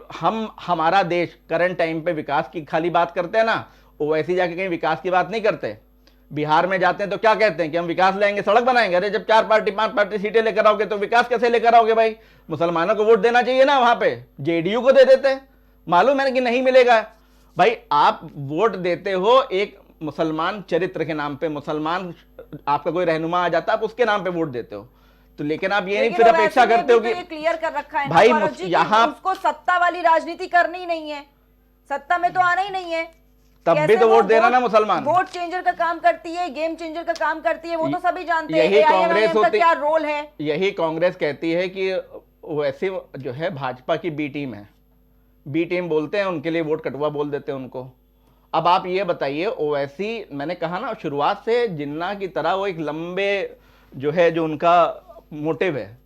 हमारा देश करंट टाइम पे विकास की खाली बात करते हैं ना, ओवैसी जाके कहीं विकास की बात नहीं करते। बिहार में जाते हैं तो क्या कहते हैं कि हम विकास लाएंगे, सड़क बनाएंगे। अरे जब 4 पार्टी 5 पार्टी सीटें लेकर आओगे तो विकास कैसे लेकर आओगे भाई? मुसलमानों को वोट देना चाहिए ना, वहां पे जेडीयू को दे देते। मालूम है कि नहीं मिलेगा भाई। आप वोट देते हो एक मुसलमान चरित्र के नाम पे, मुसलमान आपका कोई रहनुमा आ जाता है, आप उसके नाम पे वोट देते हो। तो लेकिन आप ये नहीं फिर अपेक्षा करते हो कि क्लियर कर रखा है भाई यहाँ उसको सत्ता वाली राजनीति करनी ही नहीं है, सत्ता में तो आना ही नहीं है, तब भी तो वोट देना ना मुसलमान। वोट चेंजर का काम करती है, गेम चेंजर का काम करती है, वो तो सभी जानते हैं। यही कांग्रेस का क्या रोल है? यही कांग्रेस कहती है कि वैसे जो है भाजपा की बी टीम है, बी टीम बोलते हैं, उनके लिए वोट कटवा बोल देते हैं उनको। अब आप ये बताइए, ओवैसी मैंने कहा ना शुरुआत से जिन्ना की तरह वो एक लंबे जो है, जो उनका मोटिव है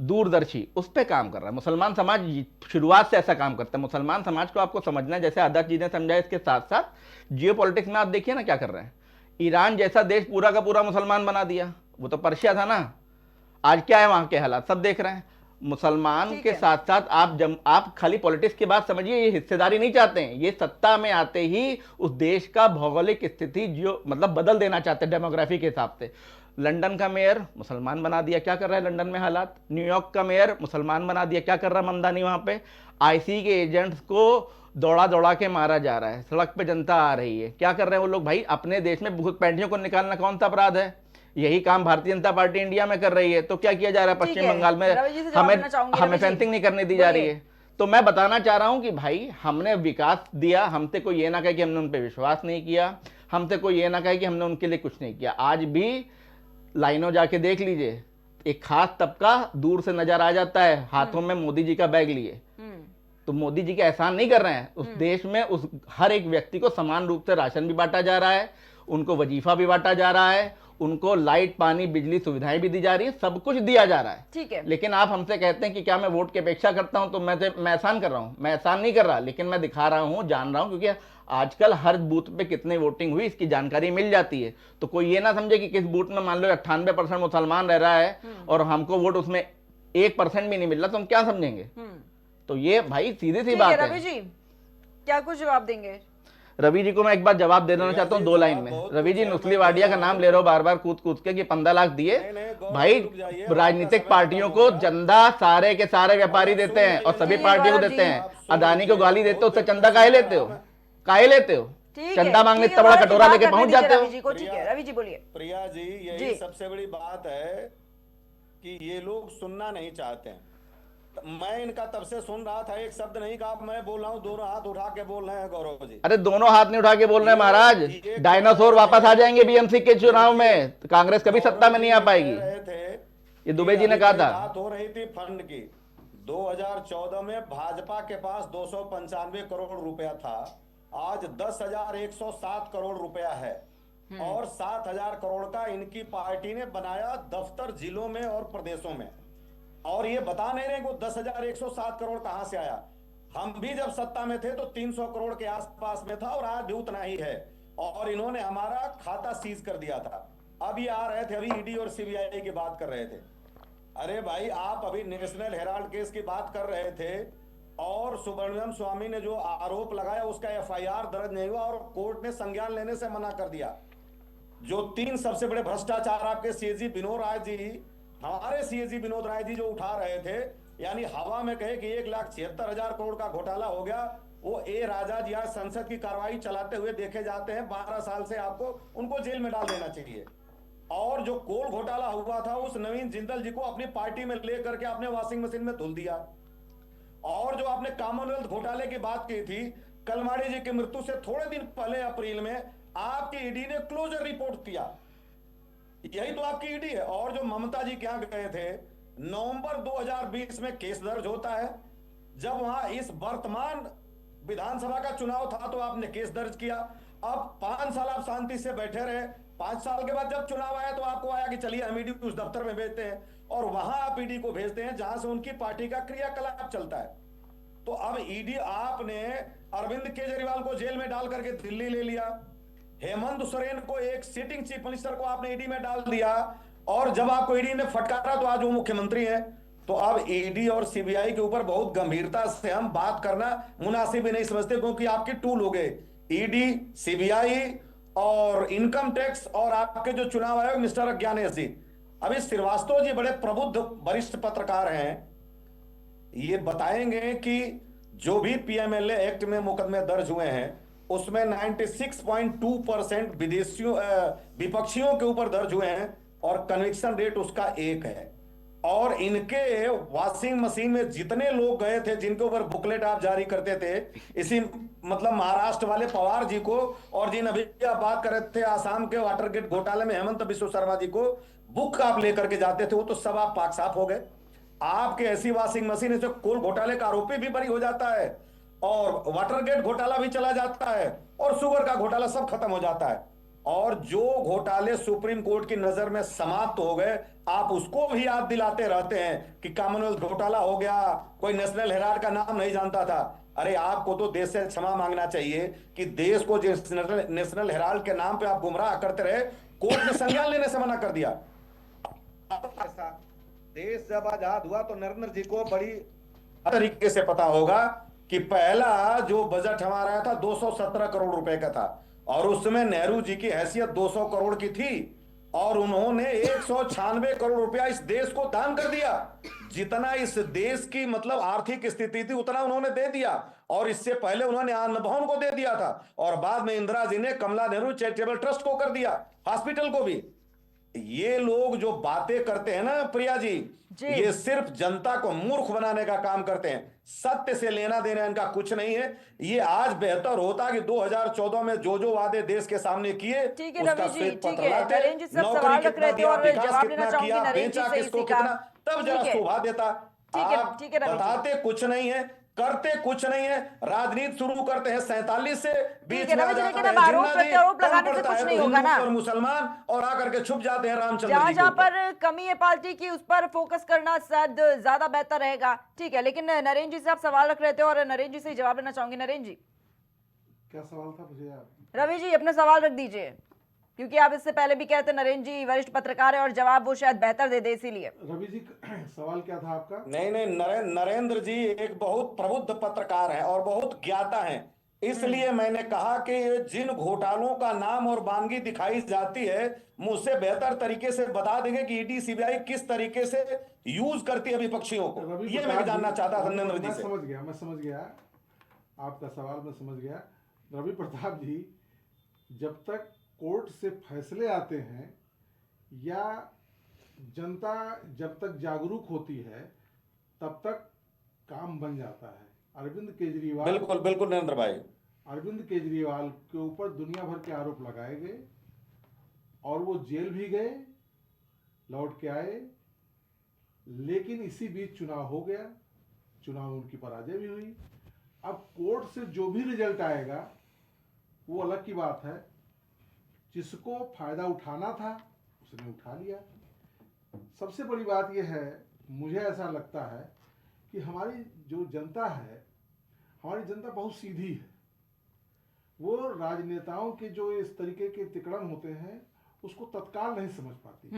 दूरदर्शी, उस पे काम कर रहा है। मुसलमान समाज शुरुआत से ऐसा काम करता है। मुसलमान समाज को आपको समझना है, जैसे आधा चीजें समझाए, इसके साथ साथ जियोपॉलिटिक्स में आप देखिए ना क्या कर रहे हैं। ईरान जैसा देश पूरा का पूरा मुसलमान बना दिया, वो तो पर्शिया था ना। आज क्या है वहां के हालात सब देख रहे हैं। मुसलमान के साथ साथ आप खाली पॉलिटिक्स की बात समझिए, ये हिस्सेदारी नहीं चाहते हैं, ये सत्ता में आते ही उस देश का भौगोलिक स्थिति जो मतलब बदल देना चाहते हैं डेमोग्राफी के हिसाब से। लंदन का मेयर मुसलमान बना दिया, क्या कर रहा है लंदन में हालात। न्यूयॉर्क का मेयर मुसलमान बना दिया, क्या कर रहा है ममदानी वहां पे। आईसी के एजेंट्स को दौड़ा दौड़ा के मारा जा रहा है, सड़क पे जनता आ रही है, क्या कर रहे हैं वो लोग भाई? अपने देश में भूत पैंटियों को निकालना कौन सा अपराध है? यही काम भारतीय जनता पार्टी इंडिया में कर रही है। तो क्या किया जा रहा है पश्चिम बंगाल में? हमें फेंसिंग नहीं करने दी जा रही है। तो मैं बताना चाह रहा हूं कि भाई हमने विकास दिया, हमसे कोई ये ना कहे कि हमने उन पर विश्वास नहीं किया, हमसे कोई ये ना कहे कि हमने उनके लिए कुछ नहीं किया। आज भी लाइनों जाके देख लीजिए, एक खास तबका दूर से नजर आ जाता है हाथों में मोदी जी का बैग लिए। तो मोदी जी का एहसान नहीं कर रहे हैं। उस देश में उस हर एक व्यक्ति को समान रूप से राशन भी बांटा जा रहा है, उनको वजीफा भी बांटा जा रहा है, उनको लाइट पानी बिजली सुविधाएं भी दी जा रही है, सब कुछ दिया जा रहा है। ठीक है। लेकिन आप हमसे कहते हैं कि क्या मैं वोट की अपेक्षा करता हूं? तो मैं एहसान कर रहा हूं? मैं एहसान नहीं कर रहा, लेकिन मैं दिखा रहा हूं, जान रहा हूं, क्योंकि आजकल हर बूथ पे कितनी वोटिंग हुई इसकी जानकारी मिल जाती है। तो कोई ये ना समझे कि किस बूथ में मान लो 98% मुसलमान रह रहा है और हमको वोट उसमें 1% भी नहीं मिल रहा, तो हम क्या समझेंगे? तो ये भाई सीधी सी बात है। रवि जी क्या कुछ जवाब देंगे? रवि जी को मैं एक बार जवाब दे देना चाहता हूँ 2 लाइन में। रवि जी नुस्ली वाडिया का नाम ले रहे हो बार बार कूद कूद के कि 15 लाख दिए। भाई राजनीतिक पार्टियों को चंदा सारे के सारे व्यापारी देते हैं और सभी पार्टियों को देते हैं। अदानी को गाली देते हो, उससे चंदा काहे लेते हो? काहे लेते हो? चंदा मांगने इतना बड़ा कटोरा लेके पहुंच जाते हो। ठीक है रवि जी बोलिए। प्रिया जी, यही सबसे बड़ी बात है कि ये लोग सुनना नहीं चाहते हैं। मैं इनका तब से सुन रहा था, एक शब्द नहीं कहा। मैं बोल रहा हूँ, दोनों हाथ उठा के बोल रहे हैं गौरव जी। अरे दोनों हाथ नहीं उठा के बोल रहे हैं महाराज, ये डायनासोर वापस आ जाएंगे बीएमसी के चुनाव में, तो कांग्रेस कभी सत्ता में नहीं आ पाएगी। रहे थे, ये दुबे जी ने कहा था। बात हो रही थी फंड की। 2014 में भाजपा के पास 295 करोड़ रुपया था, आज 10,107 करोड़ रुपया है, और 7,000 करोड़ का इनकी पार्टी ने बनाया दफ्तर जिलों में और प्रदेशों में। और ये बता नहीं रहे कि वो 10,107 करोड़ कहां से आया। हम भी जब सत्ता में थे तो 300 करोड़ के आसपास में था, और आज भी उतना ही है, और इन्होंने हमारा खाता सीज कर दिया था। अब ये आ रहे थे, अभी ईडी और सीबीआई की बात कर रहे थे। अरे भाई, आप अभी नेशनल हेराल्ड केस की बात कर रहे थे, और सुब्रमण्यम स्वामी ने जो आरोप लगाया उसका एफआईआर दर्ज नहीं हुआ, और कोर्ट ने संज्ञान लेने से मना कर दिया। जो 3 सबसे बड़े भ्रष्टाचार आपके सीएजी विनोद राय जी, हमारे सीएजी विनोद राय जी जो उठा रहे थे, यानी हवा में कहे कि 1,76,000 करोड़ का घोटाला हो गया, वो ए राजा जी आज संसद की कार्रवाई चलाते हुए देखे जाते हैं। 12 साल से आपको उनको जेल में डाल देना चाहिए। और जो कोल घोटाला हुआ था, उस नवीन जिंदल जी को अपनी पार्टी में लेकर के आपने वॉशिंग मशीन में धुल दिया। और जो आपने कॉमनवेल्थ घोटाले की बात की थी, कलमाड़ी जी की मृत्यु से थोड़े दिन पहले अप्रैल में आपकी ईडी ने क्लोजर रिपोर्ट किया, यही तो आपकी ईडी है। और जो ममता जी क्या गए थे, नवंबर 2020 में केस दर्ज होता है, जब वहां इस वर्तमान विधानसभा का चुनाव था तो आपने केस दर्ज किया। अब 5 साल आप शांति से बैठे रहे, 5 साल के बाद जब चुनाव आया तो आपको आया कि चलिए हम ईडी उस दफ्तर में भेजते हैं, और वहां आप ईडी को भेजते हैं जहां से उनकी पार्टी का क्रियाकलाप चलता है। तो अब ईडी आपने अरविंद केजरीवाल को जेल में डाल करके दिल्ली ले लिया, हेमंत सोरेन को, एक सिटिंग चीफ मिनिस्टर को आपने ईडी में डाल दिया, और जब आपको ईडी ने फटकारा तो आज वो मुख्यमंत्री है। तो अब ईडी और सीबीआई के ऊपर बहुत गंभीरता से हम बात करना मुनासिब भी नहीं समझते, क्योंकि आपके टूल हो गए ईडी, सीबीआई और इनकम टैक्स, और आपके जो चुनाव आयोग मिस्टर अज्ञानेश जी। अभी श्रीवास्तव जी बड़े प्रबुद्ध वरिष्ठ पत्रकार हैं, ये बताएंगे कि जो भी पीएमएलए एक्ट में मुकदमे दर्ज हुए हैं उसमें 96.2% विदेशियों विपक्षियों के ऊपर दर्ज हुए हैं, और कन्विक्शन रेट उसका 1 है। और इनके वॉशिंग मशीन में जितने लोग गए थे जिनके ऊपर बुकलेट आप जारी करते थे, इसी मतलब महाराष्ट्र वाले पवार जी को, और जिन अभी आप बात कर रहे थे आसाम के वाटर गेट घोटाले में हेमंत बिश्व शर्मा जी को बुक आप लेकर के जाते थे, वो तो सब आप पाक साफ हो गए। आपके ऐसी वॉशिंग मशीन से कोल घोटाले का आरोपी भी बरी हो जाता है, और वाटर गेट घोटाला भी चला जाता है, और शुगर का घोटाला सब खत्म हो जाता है। और जो घोटाले सुप्रीम कोर्ट की नजर में समाप्त हो गए, आप उसको भी याद दिलाते रहते हैं कि कॉमनवेल्थ घोटाला हो गया, कोई नेशनल हेराल्ड का नाम नहीं जानता था। अरे आपको तो देश से क्षमा मांगना चाहिए कि देश को जिस नेशनल हेराल्ड के नाम पे आप गुमराह करते रहे, कोर्ट ने संज्ञान लेने से मना कर दिया। ऐसा देश जब आजाद हुआ तो नरेंद्र जी को बड़ी तरीके से पता होगा कि पहला जो बजट हमारा आया था 217 करोड़ रुपए का था, और उसमें नेहरू जी की हैसियत 200 करोड़ की थी, और उन्होंने 196 करोड़ रुपया इस देश को दान कर दिया। जितना इस देश की मतलब आर्थिक स्थिति थी उतना उन्होंने दे दिया, और इससे पहले उन्होंने अन्न भवन को दे दिया था, और बाद में इंदिरा जी ने कमला नेहरू चैरिटेबल ट्रस्ट को कर दिया, हॉस्पिटल को भी। ये लोग जो बातें करते हैं ना प्रिया जी, ये सिर्फ जनता को मूर्ख बनाने का काम करते हैं, सत्य से लेना देना इनका कुछ नहीं है। ये आज बेहतर होता कि 2014 में जो वादे देश के सामने किए, ठीक है रवि जी, ठीक है नरेंद्र जी, सब सवाल रख रहे थे और जवाब लेना चाहूंगी नरेंद्र जी से इसी का। तब जरा शोभा देता। ठीक है बताते कुछ नहीं है, करते कुछ नहीं है, राजनीति शुरू करते हैं 47 से, बीच में आरोप लगाने से कुछ नहीं होगा ना, और मुसलमान, और आकर के छुप जाते हैं रामचंद्र जी। जहां पर कमी है पार्टी की उस पर फोकस करना शायद ज्यादा बेहतर रहेगा। ठीक है, लेकिन नरेंद्र जी से आप सवाल रख रहे थे और नरेंद्र जी से जवाब लेना चाहूंगी। नरेंद्र जी क्या सवाल था मुझे यार? रवि जी अपना सवाल रख दीजिए, क्योंकि आप इससे पहले भी कहते नरेंद्र जी वरिष्ठ पत्रकार है और जवाब वो शायद बेहतर दे इसीलिए। रवि जी सवाल क्या था आपका? नहीं, नरेंद्र जी एक बहुत प्रबुद्ध पत्रकार हैं और बहुत ज्ञाता हैं, इसलिए मैंने कहा कि जिन घोटालों का नाम और वानगी दिखाई जाती है, मुझसे बेहतर तरीके से बता देंगे कि ईडी सीबीआई किस तरीके से यूज करती है विपक्षियों को। ये मैं जानना चाहता था नरेंद्र जी से। मैं समझ गया आपका सवाल, मैं समझ गया। रवि प्रताप जी, जब तक कोर्ट से फैसले आते हैं या जनता जब तक जागरूक होती है, तब तक काम बन जाता है। अरविंद केजरीवाल, बिल्कुल बिल्कुल नरेंद्र भाई, अरविंद केजरीवाल के ऊपर दुनिया भर के आरोप लगाए गए और वो जेल भी गए, लौट के आए, लेकिन इसी बीच चुनाव हो गया, चुनाव में उनकी पराजय भी हुई। अब कोर्ट से जो भी रिजल्ट आएगा वो अलग की बात है, जिसको फायदा उठाना था उसने उठा लिया। सबसे बड़ी बात यह है, मुझे ऐसा लगता है कि हमारी जो जनता है, हमारी जनता बहुत सीधी है। वो राजनेताओं के जो इस तरीके के तिकड़म होते हैं उसको तत्काल नहीं समझ पाती,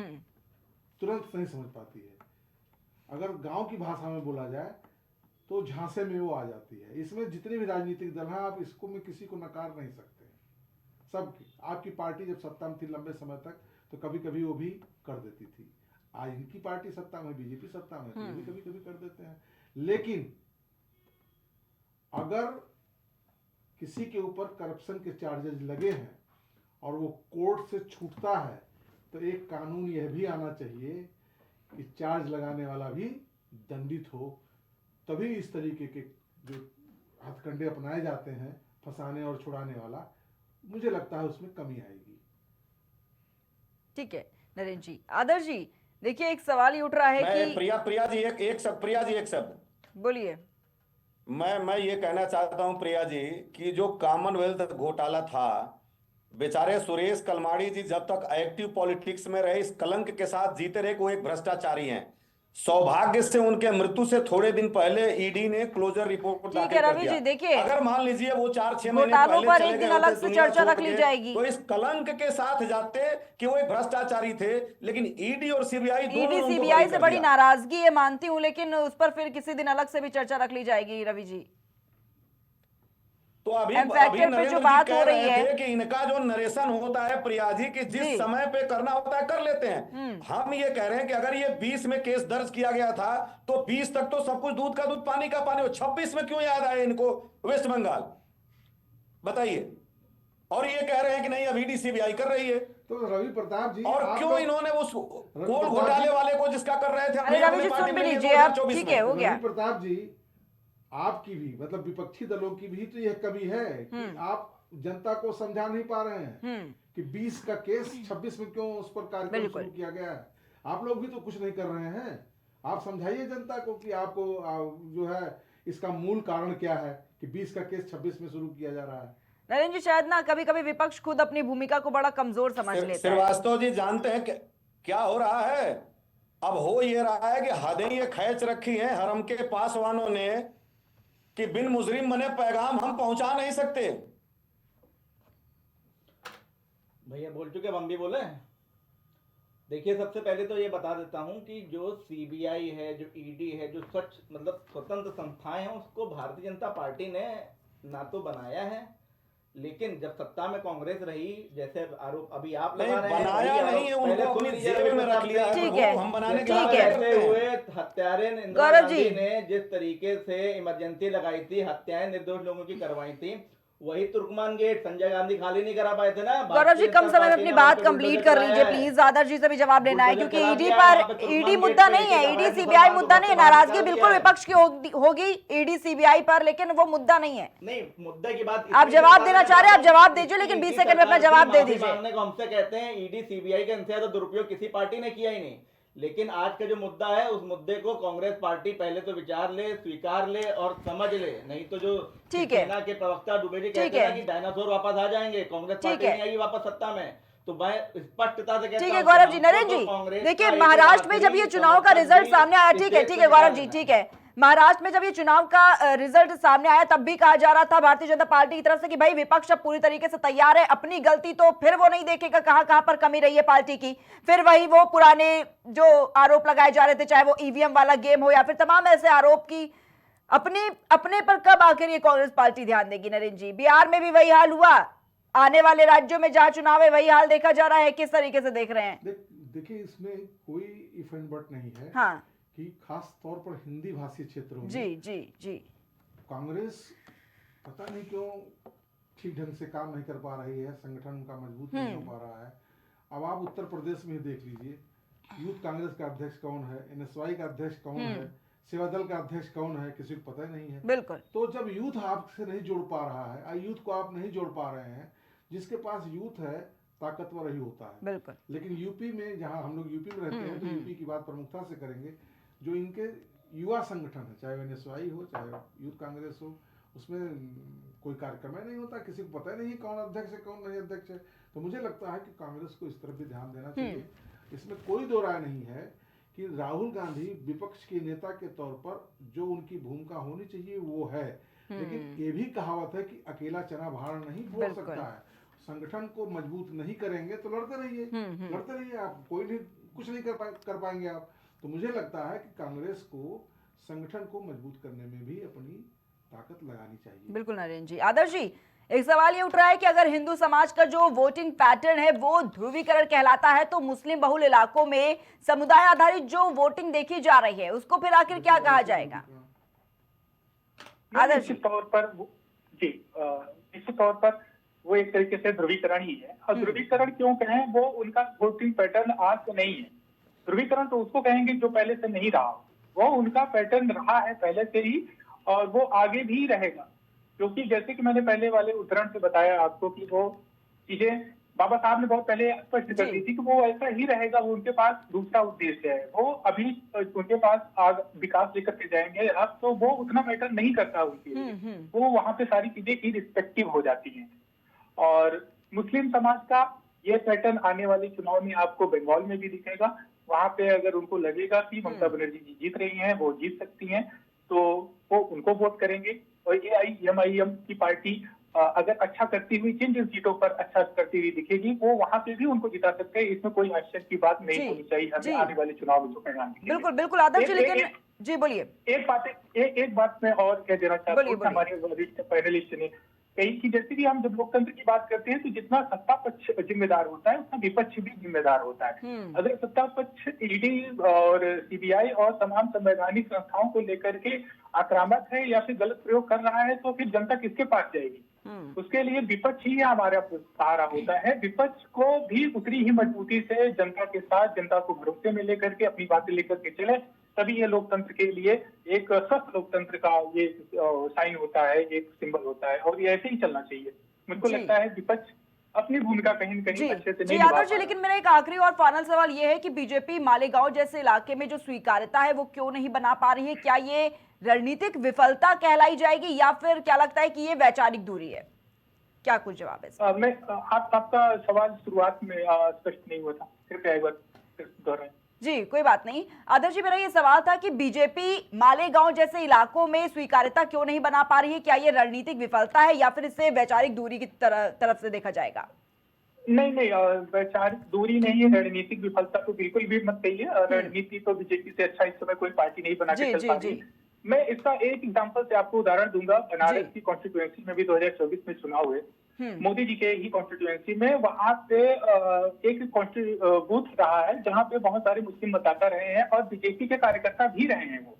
तुरंत नहीं समझ पाती है। अगर गांव की भाषा में बोला जाए तो झांसे में वो आ जाती है। इसमें जितने भी राजनीतिक दल हैं, आप इसको में किसी को नकार नहीं सकते। सबकी, आपकी पार्टी जब सत्ता में थी लंबे समय तक तो कभी कभी वो भी कर देती थी। आज इनकी पार्टी सत्ता में, बीजेपी सत्ता में, तो भी कभी कभी कर देते हैं। लेकिन अगर किसी के ऊपर करप्शन के चार्जेस लगे हैं और वो कोर्ट से छूटता है तो एक कानून यह भी आना चाहिए कि चार्ज लगाने वाला भी दंडित हो। तभी इस तरीके के जो हथकंडे अपनाए जाते हैं फंसाने और छुड़ाने वाला, मुझे लगता है उसमें कमी आएगी। ठीक है नरेंद्र जी। आदर्श जी, देखिए एक सवाल ही उठ रहा है कि प्रिया जी एक शब्द बोलिए। मैं ये कहना चाहता हूं प्रिया जी कि जो कॉमनवेल्थ घोटाला था, बेचारे सुरेश कलमाड़ी जी जब तक एक्टिव पॉलिटिक्स में रहे इस कलंक के साथ जीते रहे कि वो एक भ्रष्टाचारी हैं। सौभाग्य से उनके मृत्यु से थोड़े दिन पहले ईडी ने क्लोजर रिपोर्ट ठीक है दाखिल कर रवि दिया। जी, देखिए अगर मान लीजिए वो 4-6 महीने घोटालों पहले पर चले एक दिन गए अलग होते, से दुनिया चर्चा छोड़ रख ली के, जाएगी। तो इस कलंक के साथ जाते कि वो एक भ्रष्टाचारी थे। लेकिन ईडी और सीबीआई दोनों ईडी उनको सीबीआई बरी से कर बड़ी दिया। नाराजगी है, मानती हूं, लेकिन उस पर फिर किसी दिन अलग से भी चर्चा रख ली जाएगी रवि जी। तो अभी फैक्टर पे नरेंद्र जो जी बात कह हो रही रहे है थे कि इनका जो नरेशन होता है प्रिया जी कि जिस जी। समय पे करना होता है कर लेते हैं। हम ये कह रहे हैं कि अगर ये 20 में केस दर्ज किया गया था तो 20 तक तो सब कुछ दूध का दूध पानी का पानी हो, 26 में क्यों याद आए इनको वेस्ट बंगाल, बताइए। और ये कह रहे हैं कि नहीं अब ईडी सीबीआई कर रही है। तो रवि प्रताप जी, और आप क्यों लोग- इन्होंने उस रवि कोल प्रताप घोटाले जी- वाले को जिसका कर रहे थे अरे रवि जी सुन भी लीजिए आप, ठीक है हो गया। रवि प्रताप जी, आपकी भी मतलब विपक्षी दलों की भी तो यह कमी है कि आप जनता को समझा नहीं पा रहे हैं कि 20 का केस 26 में क्यों उस पर कार्यक्रम शुरू किया गया है। आप लोग भी तो कुछ नहीं कर रहे हैं। आप समझाइए जनता को कि आपको जो है इसका मूल कारण क्या है कि 20 का केस 26 में शुरू किया जा रहा है। नरेंद्र जी, शायद ना कभी कभी विपक्ष खुद अपनी भूमिका को बड़ा कमजोर समझ लेता है। श्रीवास्तव जी जानते हैं क्या हो रहा है? अब हो ये रहा है कि हदें ये खैच रखी हैं हरम के पासवानों ने कि बिन मुजरिम बने पैगाम हम पहुंचा नहीं सकते। भैया बोल चुके, हम भी बोले। देखिए सबसे पहले तो ये बता देता हूं कि जो सीबीआई है, जो ईडी है, जो सच मतलब स्वतंत्र संस्थाएं हैं, उसको भारतीय जनता पार्टी ने ना तो बनाया है, लेकिन जब सत्ता में कांग्रेस रही, जैसे आरोप अभी आप लगा रहे हैं, बनाया नहीं है, उनको अपनी जेब में रख लिया है। ठीक है, हम बनाने के ठीक लिए है। करते हैं। हुए हत्यारे इंदिरा गौरव गांधी जी। ने जिस तरीके से इमरजेंसी लगाई थी, हत्याएं निर्दोष लोगों की करवाई थी, वही तुर्कमान गेट संजय गांधी खाली नहीं करा पाए थे ना। गौरव जी कम समय में अपनी बात कंप्लीट कर लीजिए प्लीज। आदर्श जी से भी जवाब लेना है क्योंकि ईडी पर, ईडी मुद्दा नहीं है, ईडी सीबीआई मुद्दा नहीं है। नाराजगी बिल्कुल विपक्ष की होगी ईडी सीबीआई पर, लेकिन वो मुद्दा नहीं है। नहीं, मुद्दे की बात आप जवाब देना चाह रहे हैं, आप जवाब दीजिए, लेकिन 20 सेकंड में अपना जवाब दे दीजिए। मानने को हमसे कहते हैं ईडी सीबीआई का इनसे ज्यादा दुरुपयोग किसी पार्टी ने किया ही नहीं। लेकिन आज का जो मुद्दा है, उस मुद्दे को कांग्रेस पार्टी पहले तो विचार ले, स्वीकार ले और समझ ले, नहीं तो जो ठीक है, सेना के प्रवक्ता दुबे जी कहते हैं कि डायनासोर वापस आ जाएंगे, कांग्रेस पार्टी नहीं आएगी वापस सत्ता में। तो मैं स्पष्टता से कहता हूं, ठीक है गौरव जी। नरेंद्र जी देखिए, महाराष्ट्र में जब ये चुनाव का रिजल्ट सामने आया, ठीक है गौरव जी, ठीक है, महाराष्ट्र में जब ये चुनाव का रिजल्ट सामने आया तब भी कहा जा रहा था भारतीय जनता पार्टी की तरफ से कि भाई विपक्ष अब पूरी तरीके से तैयार है, अपनी गलती तो फिर वो नहीं देखेगा कहां कहां पर कमी रही है पार्टी की। फिर वही वो पुराने जो आरोप लगाए जा रहे थे, चाहे वो ईवीएम वाला गेम हो या फिर तमाम ऐसे आरोप की अपने पर कब आखिर ये कांग्रेस पार्टी ध्यान देगी। नरेंद्र जी, बिहार में भी वही हाल हुआ, आने वाले राज्यों में जहां चुनाव है वही हाल देखा जा रहा है, किस तरीके से देख रहे हैं? देखिए इसमें कोई इफ एंड बट नहीं है। हाँ, कि खास तौर पर हिंदी भाषी क्षेत्रों में जी कांग्रेस पता नहीं क्यों ठीक ढंग से काम नहीं कर पा रही है, संगठन उनका मजबूत नहीं हो पा रहा है। अब आप उत्तर प्रदेश में ही देख लीजिए, यूथ कांग्रेस का अध्यक्ष कौन है, एनएसवाई का अध्यक्ष कौन है, सेवा दल का अध्यक्ष कौन है किसी को पता ही नहीं है। बिल्कुल। तो जब यूथ आपसे नहीं जुड़ पा रहा है, यूथ को आप नहीं जोड़ पा रहे हैं, जिसके पास यूथ है ताकतवर ही होता है। बिल्कुल। लेकिन यूपी में, जहां हम लोग यूपी में रहते हैं, तो यूपी की बात प्रमुखता से करेंगे, जो इनके युवा संगठन है, चाहे एनएसवाई हो चाहे यूथ कांग्रेस हो, उसमें कोई कार्यक्रम ही नहीं होता, किसी को पता ही नहीं कौन अध्यक्ष है कौन नहीं अध्यक्ष है। तो मुझे लगता है कि कांग्रेस को इस तरफ भी ध्यान देना चाहिए। इसमें कोई दो राय नहीं है कि राहुल गांधी विपक्ष के नेता के तौर पर जो उनकी भूमिका होनी चाहिए वो है, लेकिन ये भी कहावत है कि अकेला चना भाड़ नहीं फोड़ सकता है। संगठन को मजबूत नहीं करेंगे तो लड़ते रहिए आप, कोई नहीं, कुछ नहीं कर पाएंगे आप। तो मुझे लगता है कि कांग्रेस को संगठन को मजबूत करने में भी अपनी ताकत लगानी चाहिए। बिल्कुल नरेंद्र जी। आदर्श जी, एक सवाल ये उठ रहा है कि अगर हिंदू समाज का जो वोटिंग पैटर्न है वो ध्रुवीकरण कहलाता है, तो मुस्लिम बहुल इलाकों में समुदाय आधारित जो वोटिंग देखी जा रही है उसको फिर आखिर क्या कहा जाएगा? आदर्श निश्चित तौर पर जी, निश्चित तौर पर वो एक तरीके से ध्रुवीकरण ही है। और ध्रुवीकरण क्यों कहें, वो उनका वोटिंग पैटर्न आज से नहीं है। ध्रुवीकरण तो उसको कहेंगे जो पहले से नहीं रहा, वो उनका पैटर्न रहा है पहले से ही और वो आगे भी रहेगा। क्योंकि जैसे कि मैंने पहले वाले उदाहरण से बताया आपको कि वो चीजें बाबा साहब ने बहुत पहले स्पष्ट कर दी थी कि वो ऐसा ही रहेगा। वो उनके पास दूसरा उद्देश्य है, वो अभी उनके पास विकास लेकर के जाएंगे अब, तो वो उतना मैटर नहीं करता उनके लिए। वो वहां पे सारी चीजें इररिस्पेक्टिव हो जाती हैं। और मुस्लिम समाज का ये पैटर्न आने वाले चुनाव में आपको बंगाल में भी दिखेगा। वहां पे अगर उनको लगेगा कि ममता बनर्जी जी जीत रही हैं, वो जीत सकती हैं, तो वो उनको वोट करेंगे। और एआईएमआईएम की पार्टी अगर अच्छा करती हुई जिन जिन सीटों पर अच्छा करती हुई दिखेगी, वो वहां पे भी उनको जिता सकते हैं। इसमें कोई आश्चर्य की बात नहीं होनी चाहिए हमें आने वाले चुनाव में जो परिणाम दिखेंगे। बिल्कुल बिल्कुल आदर्श जी, लेकिन जी बोलिए। एक बात मैं और कह देना चाहता हूँ, हमारे वरिष्ठ पैनलिस्ट ने कही कि जैसे कि हम जब लोकतंत्र की बात करते हैं तो जितना सत्ता पक्ष जिम्मेदार होता है उतना विपक्ष भी जिम्मेदार होता है। अगर सत्ता पक्ष ईडी और सीबीआई और तमाम संवैधानिक संस्थाओं को लेकर के आक्रामक है या फिर गलत प्रयोग कर रहा है, तो फिर जनता किसके पास जाएगी? उसके लिए विपक्ष ही हमारा सहारा होता है। विपक्ष को भी उतनी ही मजबूती से जनता के साथ, जनता को भरोसे में लेकर के अपनी बातें लेकर के चले, तभी ये लोकतंत्र के लिए एक स्वस्थ लोकतंत्र का ये साइन होता है, एक सिंबल होता है, और ये ऐसे ही चलना चाहिए। मुझको लगता है विपक्ष अपनी भूमिका कहीं न कहीं अच्छे से नहीं निभा पा रहा है। लेकिन मेरा एक आखिरी और फाइनल सवाल ये है कि बीजेपी मालेगांव जैसे इलाके में जो स्वीकार्यता है वो क्यों नहीं बना पा रही है? क्या ये रणनीतिक विफलता कहलाई जाएगी या फिर क्या लगता है कि ये वैचारिक दूरी है? क्या कुछ जवाब है? आपका सवाल शुरुआत में स्पष्ट नहीं हुआ था, कृपया एक बार दोहराएं। जी कोई बात नहीं। आदर्श जी, मेरा ये सवाल था कि बीजेपी मालेगांव जैसे इलाकों में स्वीकार्यता क्यों नहीं बना पा रही है? क्या ये रणनीतिक विफलता है या फिर इसे वैचारिक दूरी की तरफ से देखा जाएगा? नहीं, वैचारिक दूरी नहीं है, रणनीतिक विफलता तो बिल्कुल भी मत कहिए। रणनीति तो बीजेपी से अच्छा इस समय कोई पार्टी नहीं बना के चल पा रही। मैं इसका एक एग्जांपल से आपको उदाहरण दूंगा। बनारस की कॉन्स्टिट्यूएंसी में भी 2024 में चुनाव हुए, मोदी जी के ही कॉन्स्टिट्यूएंसी में, वहां पे एक बूथ रहा है जहां पे बहुत सारे मुस्लिम मतदाता रहे हैं और बीजेपी के कार्यकर्ता भी रहे हैं वो।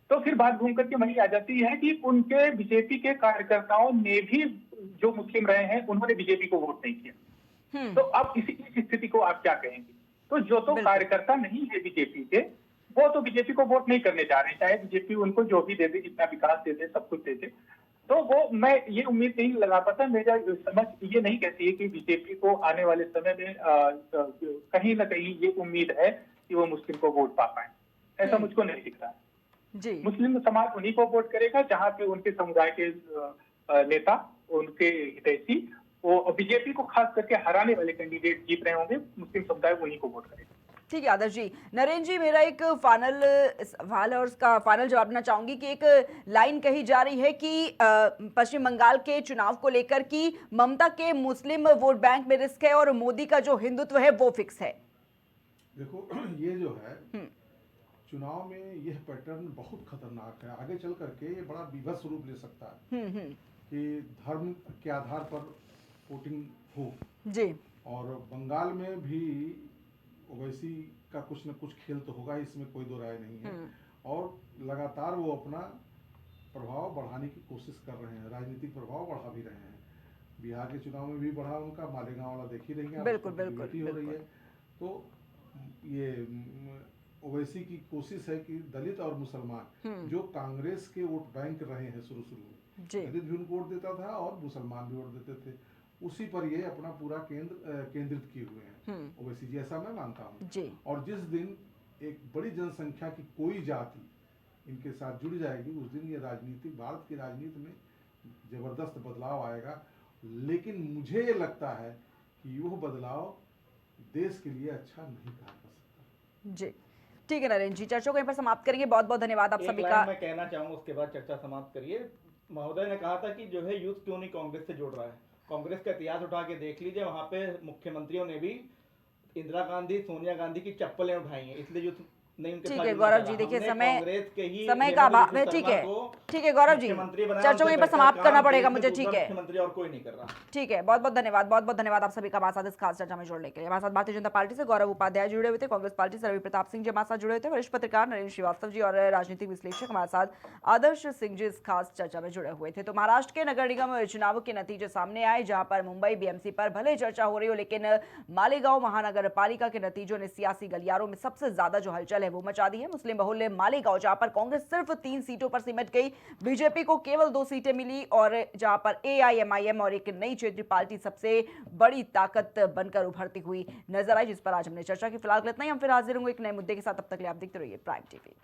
तो फिर बात घूम करके वही आ जाती है कि उनके बीजेपी के कार्यकर्ताओं ने भी, जो मुस्लिम रहे हैं, उन्होंने बीजेपी को वोट नहीं किया। तो अब इस स्थिति को आप क्या कहेंगे? तो जो तो कार्यकर्ता नहीं है बीजेपी के, वो तो बीजेपी को वोट नहीं करने जा रहे, चाहे बीजेपी उनको जो भी दे दे, जितना विकास दे दे, सब कुछ दे दे। तो वो, मैं ये उम्मीद नहीं लगा पाता, मेरा समझ ये नहीं कहती है कि बीजेपी को आने वाले समय में कहीं ना कहीं ये उम्मीद है कि वो मुस्लिम को वोट पा पाए। ऐसा मुझको नहीं दिख रहा है। मुस्लिम समाज उन्हीं को वोट करेगा जहां पे उनके समुदाय के नेता, उनके हितैषी, वो बीजेपी को खास करके हराने वाले कैंडिडेट जीत रहे होंगे, मुस्लिम समुदाय उन्हीं को वोट करेगा। ठीक है आदर्श जी। नरेंद्र जी, मेरा एक फाइनल सवाल है और उसका फाइनल जवाब देना चाहूंगी कि एक लाइन कही जा रही है कि पश्चिम बंगाल के चुनाव को लेकर कि ममता के मुस्लिम वोट बैंक में रिस्क है और मोदी का जो हिंदुत्व है वो फिक्स है। देखो, ये जो है चुनाव में यह पैटर्न बहुत खतरनाक है। आगे चल करके ये बड़ा विभत्स रूप ले सकता है कि धर्म के आधार पर वोटिंग हो जी। और बंगाल में भी ओवैसी का कुछ न कुछ खेल तो होगा, इसमें कोई दो राय नहीं है। और लगातार वो अपना प्रभाव बढ़ाने की कोशिश कर रहे हैं, राजनीतिक प्रभाव बढ़ा भी रहे हैं। बिहार के चुनाव में भी बढ़ा उनका, मालेगांव वाला देख ही रही है, बिल्कुल हो रही है। तो ये ओवैसी की कोशिश है कि दलित और मुसलमान जो कांग्रेस के वोट बैंक रहे हैं शुरू में, दलित भी उनको वोट देता था और मुसलमान भी वोट देते थे, उसी पर ये अपना पूरा केंद्रित किए हुए हैं ओवैसी जी, ऐसा मैं मानता हूँ। और जिस दिन एक बड़ी जनसंख्या की कोई जाति इनके साथ जुड़ जाएगी, उस दिन ये राजनीति, भारत की राजनीति में जबरदस्त बदलाव आएगा। लेकिन मुझे ये लगता है कि वो बदलाव देश के लिए अच्छा नहीं कहा जा सकता। जी ठीक है नरेंद्र जी, चर्चा को यहीं पर समाप्त करेंगे। बहुत बहुत धन्यवाद आप सभी का। मैं कहना चाहूंगा, उसके बाद चर्चा समाप्त करिए। महोदय ने कहा था कि जो है यूथ क्यों नहीं कांग्रेस से जुड़ रहा है। कांग्रेस का इतिहास उठा के देख लीजिए, वहां पे मुख्यमंत्रियों ने भी इंदिरा गांधी, सोनिया गांधी की चप्पलें उठाई हैं, इसलिए यूथ नहीं उनके साथ। ठीक है गौरव जी, देखिए समय का अभाव है। ठीक है गौरव जी, चर्चा को यहीं पर समाप्त करना पड़ेगा मुझे। ठीक है, मुख्यमंत्री और कोई नहीं कर रहा। ठीक है, बहुत बहुत धन्यवाद आप सभी का हमारे साथ इस खास चर्चा में जुड़ने के लिए। हमारे साथ भारतीय जनता पार्टी से गौरव उपाध्याय जुड़े हुए थे, कांग्रेस पार्टी से रवि प्रताप सिंह जी हमारे साथ जुड़े हुए थे, वरिष्ठ पत्रकार नरेंद्र श्रीवास्तव जी और राजनीतिक विश्लेषक हमारे साथ आदर्श सिंह जी इस खास चर्चा में जुड़े हुए थे। तो महाराष्ट्र के नगर निगम चुनाव के नतीजे सामने आए, जहां पर मुंबई बीएमसी पर भले चर्चा हो रही हो, लेकिन मालेगांव महानगर पालिका के नतीजों ने सियासी गलियारों में सबसे ज्यादा जो हलचल है वो मचा दी है। मुस्लिम बहुल्य मालेगांव, जहां पर कांग्रेस सिर्फ 3 सीटों पर सिमट गई, बीजेपी को केवल 2 सीटें मिली, और जहां पर एआईएमआईएम और एक नई क्षेत्रीय पार्टी सबसे बड़ी ताकत बनकर उभरती हुई नजर आई, जिस पर आज हमने चर्चा की। फिलहाल इतना ही, हम फिर हाजिर होंगे एक नए मुद्दे के साथ। तब तक के लिए आप देखते रहिए प्राइम टीवी।